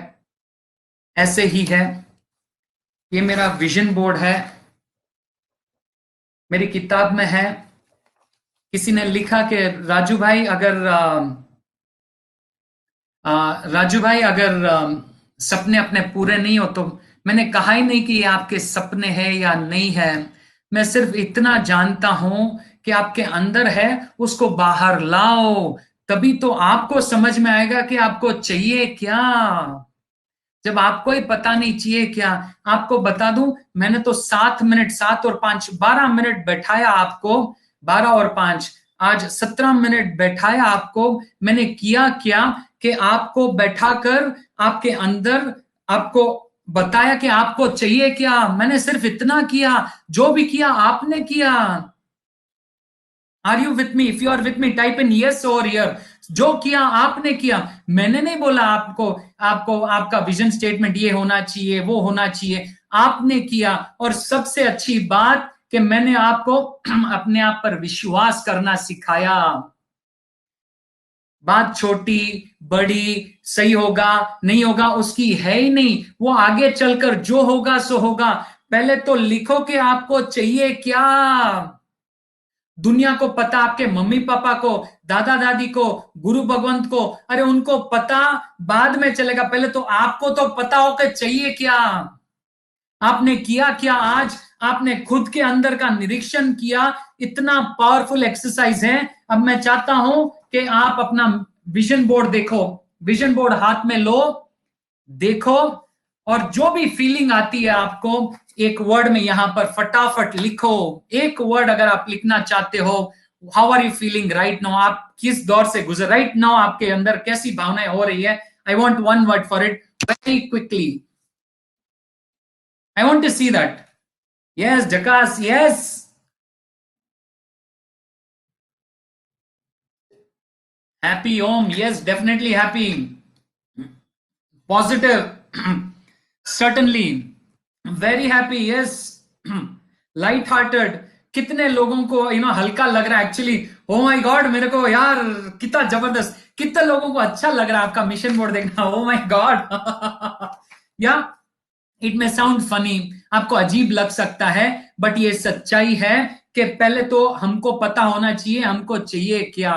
ऐसे ही है। ये मेरा विजन बोर्ड है, मेरी किताब में है। किसी ने लिखा कि राजू भाई अगर राजू भाई अगर सपने अपने पूरे नहीं हो तो, मैंने कहा ही नहीं कि ये आपके सपने हैं या नहीं है। मैं सिर्फ इतना जानता हूं कि आपके अंदर है, उसको बाहर लाओ, तभी तो आपको समझ में आएगा कि आपको चाहिए क्या। जब आपको ही पता नहीं चाहिए क्या। आपको बता दूं, मैंने तो 7 मिनट, 7 और 5, 12 मिनट बैठाया आपको। 12 और 5, आज 17 मिनट बैठाया आपको। मैंने किया क्या कि आपको बैठाकर आपके अंदर आपको बताया कि आपको चाहिए क्या। मैंने सिर्फ इतना किया, जो भी किया आपने किया। Are you with me? If you are with me type in yes और यर। जो किया आपने किया, मैंने नहीं बोला आपको। आपको आपका विजन स्टेटमेंट ये होना चाहिए, वो होना चाहिए, आपने किया। और सबसे अच्छी बात कि मैंने आपको अपने आप पर विश्वास करना सिखाया। बात छोटी बड़ी, सही होगा नहीं होगा उसकी है ही नहीं, वो आगे चलकर जो होगा सो होगा। पहले तो लिखो कि आपको चाहिए क्या। दुनिया को पता, आपके मम्मी पापा को, दादा दादी को, गुरु भगवंत को, अरे उनको पता बाद में चलेगा, पहले तो आपको तो पता हो कि चाहिए क्या। आपने किया क्या आज? आपने खुद के अंदर का निरीक्षण किया। इतना पावरफुल एक्सरसाइज है। अब मैं चाहता हूं कि आप अपना विजन बोर्ड देखो। विजन बोर्ड हाथ में लो, देखो, और जो भी फीलिंग आती है आपको, एक वर्ड में यहां पर फटाफट लिखो। एक वर्ड अगर आप लिखना चाहते हो, how are you feeling right now, आप किस दौर से गुजर राइट नाउ, आपके अंदर कैसी भावनाएं हो रही है। I want one word for it, very quickly. I want to see that. Yes जकास, यस। हैप्पी ओम, yes definitely happy, positive, certainly, very happy, yes, light hearted. कितने लोगों को हल्का लग रहा है एक्चुअली। ओ माय गॉड, मेरे को यार कितना जबरदस्त, कितने लोगों को अच्छा लग रहा है आपका मिशन बोर्ड देखना। Oh my God. या इट में साउंड फनी, आपको अजीब लग सकता है, बट ये सच्चाई है कि पहले तो हमको पता होना चाहिए हमको चाहिए क्या।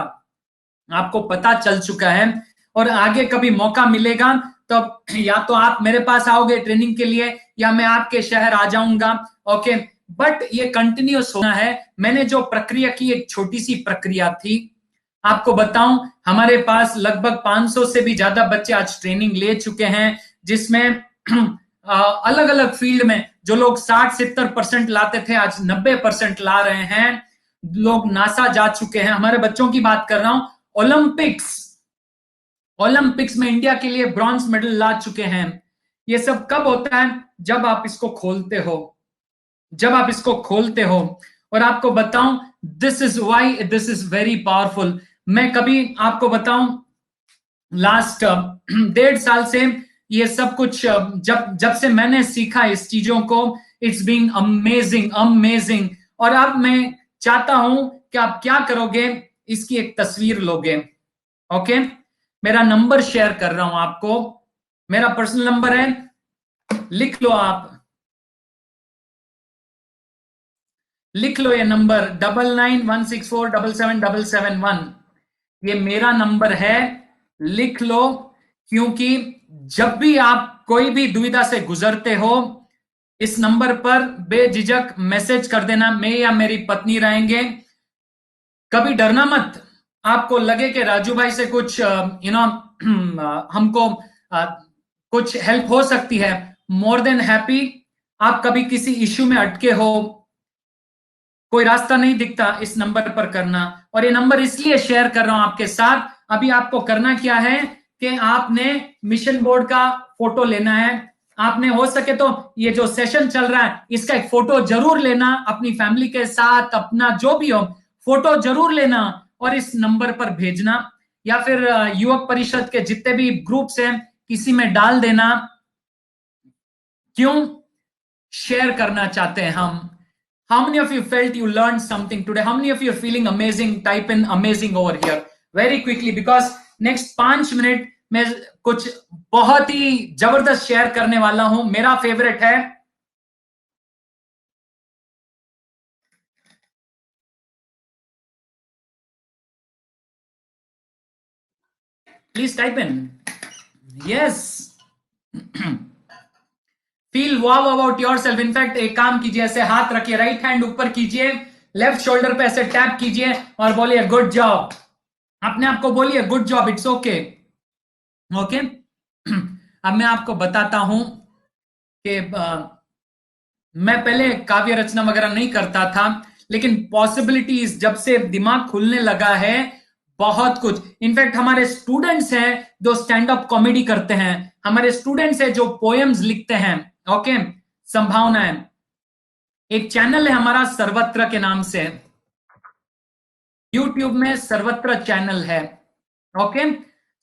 आपको पता चल चुका है, और आगे कभी मौका मिलेगा तो या तो आप मेरे पास आओगे ट्रेनिंग के लिए, या मैं आपके शहर आ जाऊंगा। ओके, बट ये कंटिन्यूस होना है। मैंने जो प्रक्रिया की, एक छोटी सी प्रक्रिया थी, आपको बताऊं, हमारे पास लगभग 500 से भी ज्यादा बच्चे आज ट्रेनिंग ले चुके हैं, जिसमें अलग अलग फील्ड में जो लोग 60-70% लाते थे, आज 90% ला रहे हैं। लोग नासा जा चुके हैं, हमारे बच्चों की बात कर रहा हूं। ओलंपिक्स ओलंपिक्स में इंडिया के लिए ब्रॉन्ज मेडल ला चुके हैं। ये सब कब होता है? जब आप इसको खोलते हो, जब आप इसको खोलते हो। और आपको बताऊं, this is why this is very powerful. मैं कभी आपको बताऊं, लास्ट 1.5 साल से ये सब कुछ, जब जब से मैंने सीखा इस चीजों को, इट्स बीइंग अमेजिंग अमेजिंग। और अब मैं चाहता हूं कि आप क्या करोगे, इसकी एक तस्वीर लोगे। ओके, मेरा नंबर शेयर कर रहा हूं आपको, मेरा पर्सनल नंबर है, लिख लो आप, लिख लो ये नंबर 9916477771। ये मेरा नंबर है, लिख लो। क्योंकि जब भी आप कोई भी दुविधा से गुजरते हो, इस नंबर पर बेझिझक मैसेज कर देना, मैं या मेरी पत्नी रहेंगे। कभी डरना मत। आपको लगे कि राजू भाई से कुछ हमको कुछ हेल्प हो सकती है, मोर देन हैप्पी। आप कभी किसी इश्यू में अटके हो, कोई रास्ता नहीं दिखता, इस नंबर पर करना। और ये नंबर इसलिए शेयर कर रहा हूं आपके साथ। अभी आपको करना क्या है कि आपने मिशन बोर्ड का फोटो लेना है। आपने हो सके तो ये जो सेशन चल रहा है इसका एक फोटो जरूर लेना, अपनी फैमिली के साथ, अपना जो भी हो, फोटो जरूर लेना और इस नंबर पर भेजना। या फिर युवक परिषद के जितने भी ग्रुप्स हैं किसी में डाल देना। क्यों शेयर करना चाहते हैं हम? How many of you felt you learned something today? How many of you are feeling amazing? Type in amazing over here very quickly, because next 5 minute में कुछ बहुत ही जबरदस्त शेयर करने वाला हूं। मेरा फेवरेट है, please type in yes, feel wow about your self. In fact एक काम कीजिए, ऐसे हाथ रखिए, राइट हैंड ऊपर कीजिए, लेफ्ट शोल्डर पे ऐसे टैप कीजिए और बोलिए गुड जॉब। अपने आप को बोलिए good job, it's okay. Okay, अब मैं आपको बताता हूं कि मैं पहले काव्य रचना वगैरह नहीं करता था, लेकिन पॉसिबिलिटीज जब से दिमाग खुलने लगा है, बहुत कुछ। इनफैक्ट हमारे स्टूडेंट्स हैं जो स्टैंड अप कॉमेडी करते हैं, हमारे स्टूडेंट्स हैं जो पोएम्स लिखते हैं। ओके, संभावनाएं। एक चैनल है हमारा सर्वत्र के नाम से, यूट्यूब में सर्वत्र चैनल है। ओके,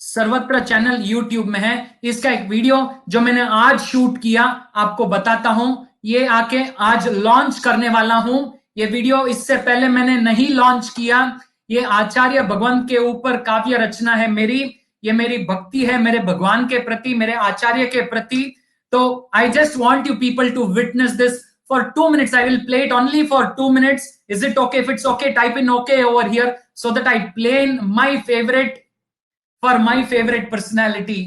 सर्वत्र चैनल यूट्यूब में है। इसका एक वीडियो जो मैंने आज शूट किया आपको बताता हूं, ये आके आज लॉन्च करने वाला हूं। ये वीडियो इससे पहले मैंने नहीं लॉन्च किया। ये आचार्य भगवंत के ऊपर काव्य रचना है मेरी, ये मेरी भक्ति है मेरे भगवान के प्रति, मेरे आचार्य के प्रति। तो I just want you people to witness this for 2 minutes. I will play it only for 2 minutes. Is it okay? If it's okay, type in okay over here so that I play in my favorite, for my favorite personality.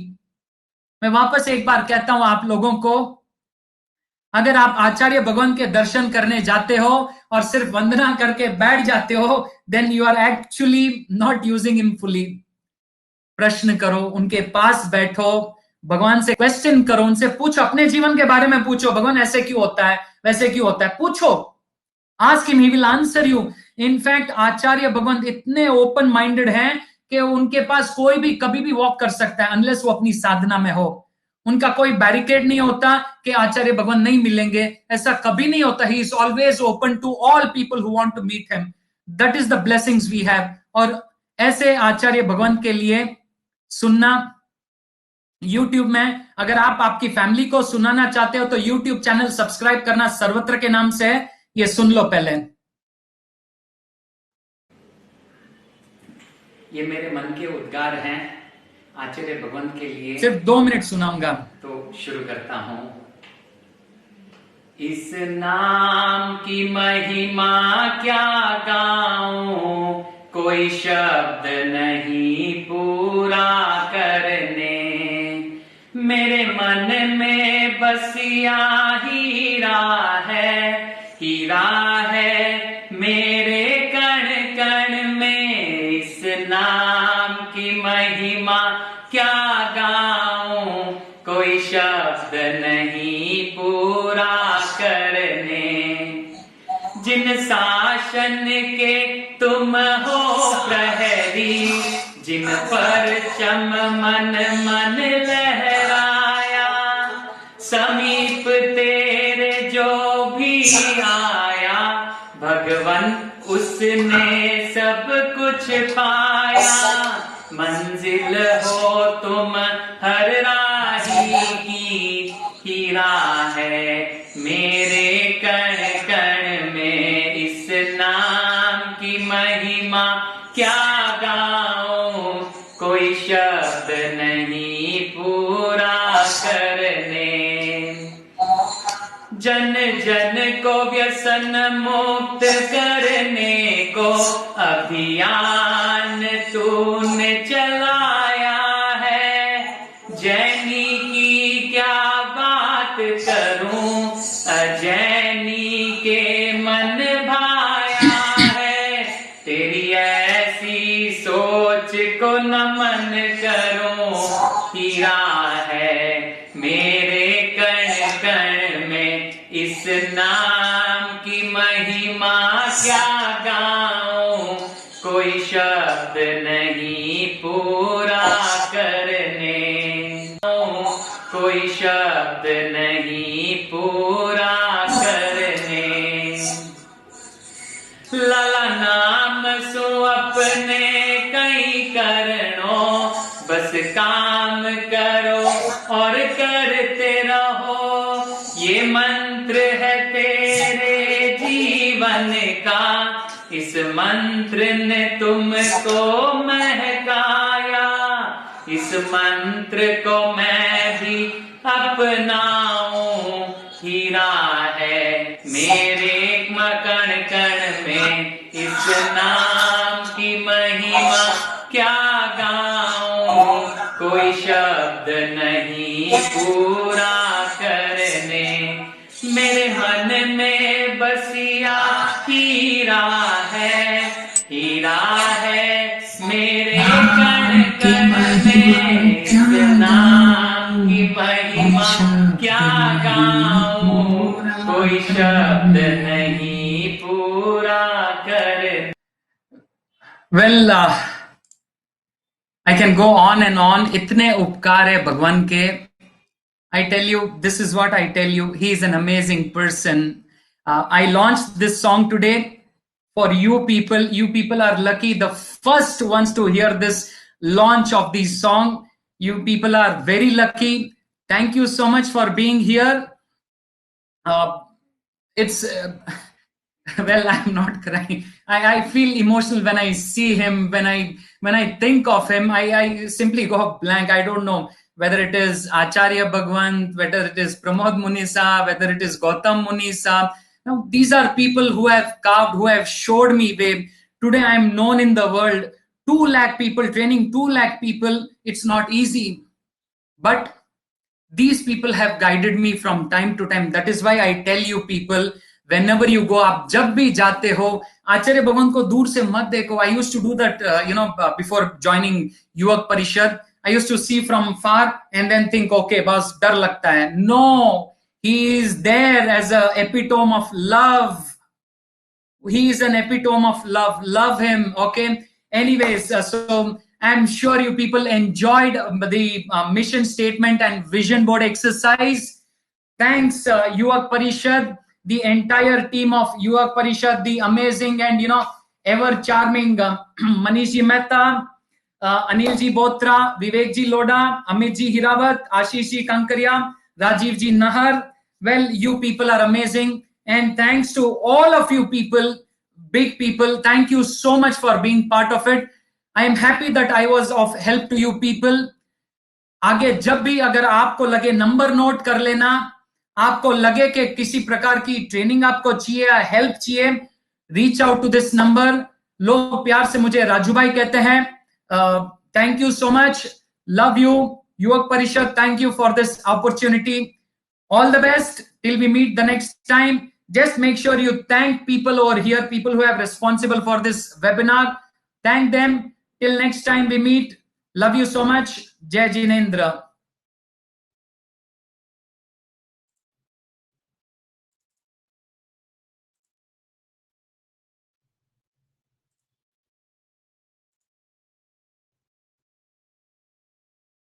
मैं वापस एक बार कहता हूं आप लोगों को, अगर आप आचार्य भगवान के दर्शन करने जाते हो और सिर्फ वंदना करके बैठ जाते हो, then you are actually not using him fully. प्रश्न करो, उनके पास बैठो, भगवान से क्वेश्चन करो, उनसे पूछो, अपने जीवन के बारे में पूछो, भगवान ऐसे क्यों होता है, वैसे क्यों होता है, पूछो। Ask him, he will answer you. In fact Acharya Bhagwant इतने ओपन माइंडेड हैं कि उनके पास कोई भी कभी भी वॉक कर सकता है, अनलेस वो अपनी साधना में हो। उनका कोई बैरिकेड नहीं होता कि आचार्य भगवान नहीं मिलेंगे, ऐसा कभी नहीं होता। He is always open to all people who want to meet him. That is the blessings we have. और ऐसे आचार्य भगवान के लिए सुनना, YouTube में अगर आप आपकी फैमिली को सुनाना चाहते हो तो YouTube चैनल सब्सक्राइब करना सर्वत्र के नाम से है, ये सुन लो पहले। ये मेरे मन के उद्गार हैं आचार्य भगवंत के लिए, सिर्फ 2 मिनट सुनाऊंगा, तो शुरू करता हूं। इस नाम की महिमा क्या गाऊं, कोई शब्द नहीं पूरा करने, मेरे मन में बसिया हीरा है मेरे कण कण में, इस नाम की महिमा क्या गाऊं, कोई शब्द नहीं पूरा करने, जिन शासन के तुम हो प्रहरी, जिन पर चम मन मन लहराया, समीप तेरे जो भी आया, भगवन उसने सब कुछ पाया, मंजिल हो तुम हर राही की, हीरा है मेरे कण कण में, इस नाम की महिमा क्या गाऊं, कोई शब्द नहीं पूरा करने, जन जन को व्यसन मुक्त करने को अभियान तूने चलाया है, जैनी की क्या बात करूं, अजैनी के मन भाया है, तेरी ऐसी सोच को नमन करूं, हीरा है मेरे कण कण में, इस नाम की महिमा क्या गाऊं, कोई शब्द नहीं पूरा करने, कोई शब्द नहीं पूरा करने, लाला नाम सो अपने कई करणों, बस काम करो और करते रहो, ये मंत्र है तेरे जीवन का, इस मंत्र ने तुमको महकाया, इस मंत्र को मैं भी अपनाऊं, हीरा है मेरे कण कण में, इस नाम की महिमा क्या गाऊं, कोई शब्द नहीं पूरा करने, मेरे मन में बसिया हीरा है मेरे कण कण में, इस नाम की महिमा क्या गाऊं, कोई शब्द नहीं पूरा कर। Well, I can go on and on. इतने उपकार है भगवान के. I tell you, this is what I tell you. He is an amazing person. I launched this song today for you people. You people are lucky, the first ones to hear this launch of the song. You people are very lucky. Thank you so much for being here. It's well, I'm not crying. I feel emotional when I see him. When I think of him, I simply go blank. I don't know whether it is Acharya Bhagwant, whether it is Pramod Munisa, whether it is Gautam Munisa. Now, these are people who have carved, who have showed me way. Today, I am known in the world. 2 lakh people, training 2 lakh people. It's not easy. But these people have guided me from time to time. That is why I tell you people, whenever you go, आप जब भी जाते हो, आचार्य भगवंत को दूर से मत देखो. I used to do that, before joining युवक परिषद. I used to see from far and then think, okay, boss, डर लगता है. No, he is there as a epitome of love. He is an epitome of love. Love him, okay? Anyways, so I'm sure you people enjoyed the mission statement and vision board exercise. Thanks, Yuak Parishad, the entire team of Yuak Parishad, the amazing and, ever charming Manishi Mehta, Anil ji Botra, Vivek ji Loda, Amit ji Hirawat, Ashish ji Kankaria, Rajiv ji Nahar. Well, you people are amazing. And thanks to all of you people, big people, thank you so much for being part of it. I am happy that I was of help to you people. आगे जब भी अगर आपको लगे number note कर लेना, आपको लगे कि किसी प्रकार की ट्रेनिंग आपको चाहिए या हेल्प चाहिए, reach out to this number. लोग प्यार से मुझे राजू भाई कहते हैं. Thank you so much, love you. Yuvak Parishad, thank you for this opportunity. All the best till we meet the next time. Just make sure you thank people over here, people who are responsible for this webinar. Thank them. Till next time we meet. Love you so much. Jai Jinendra.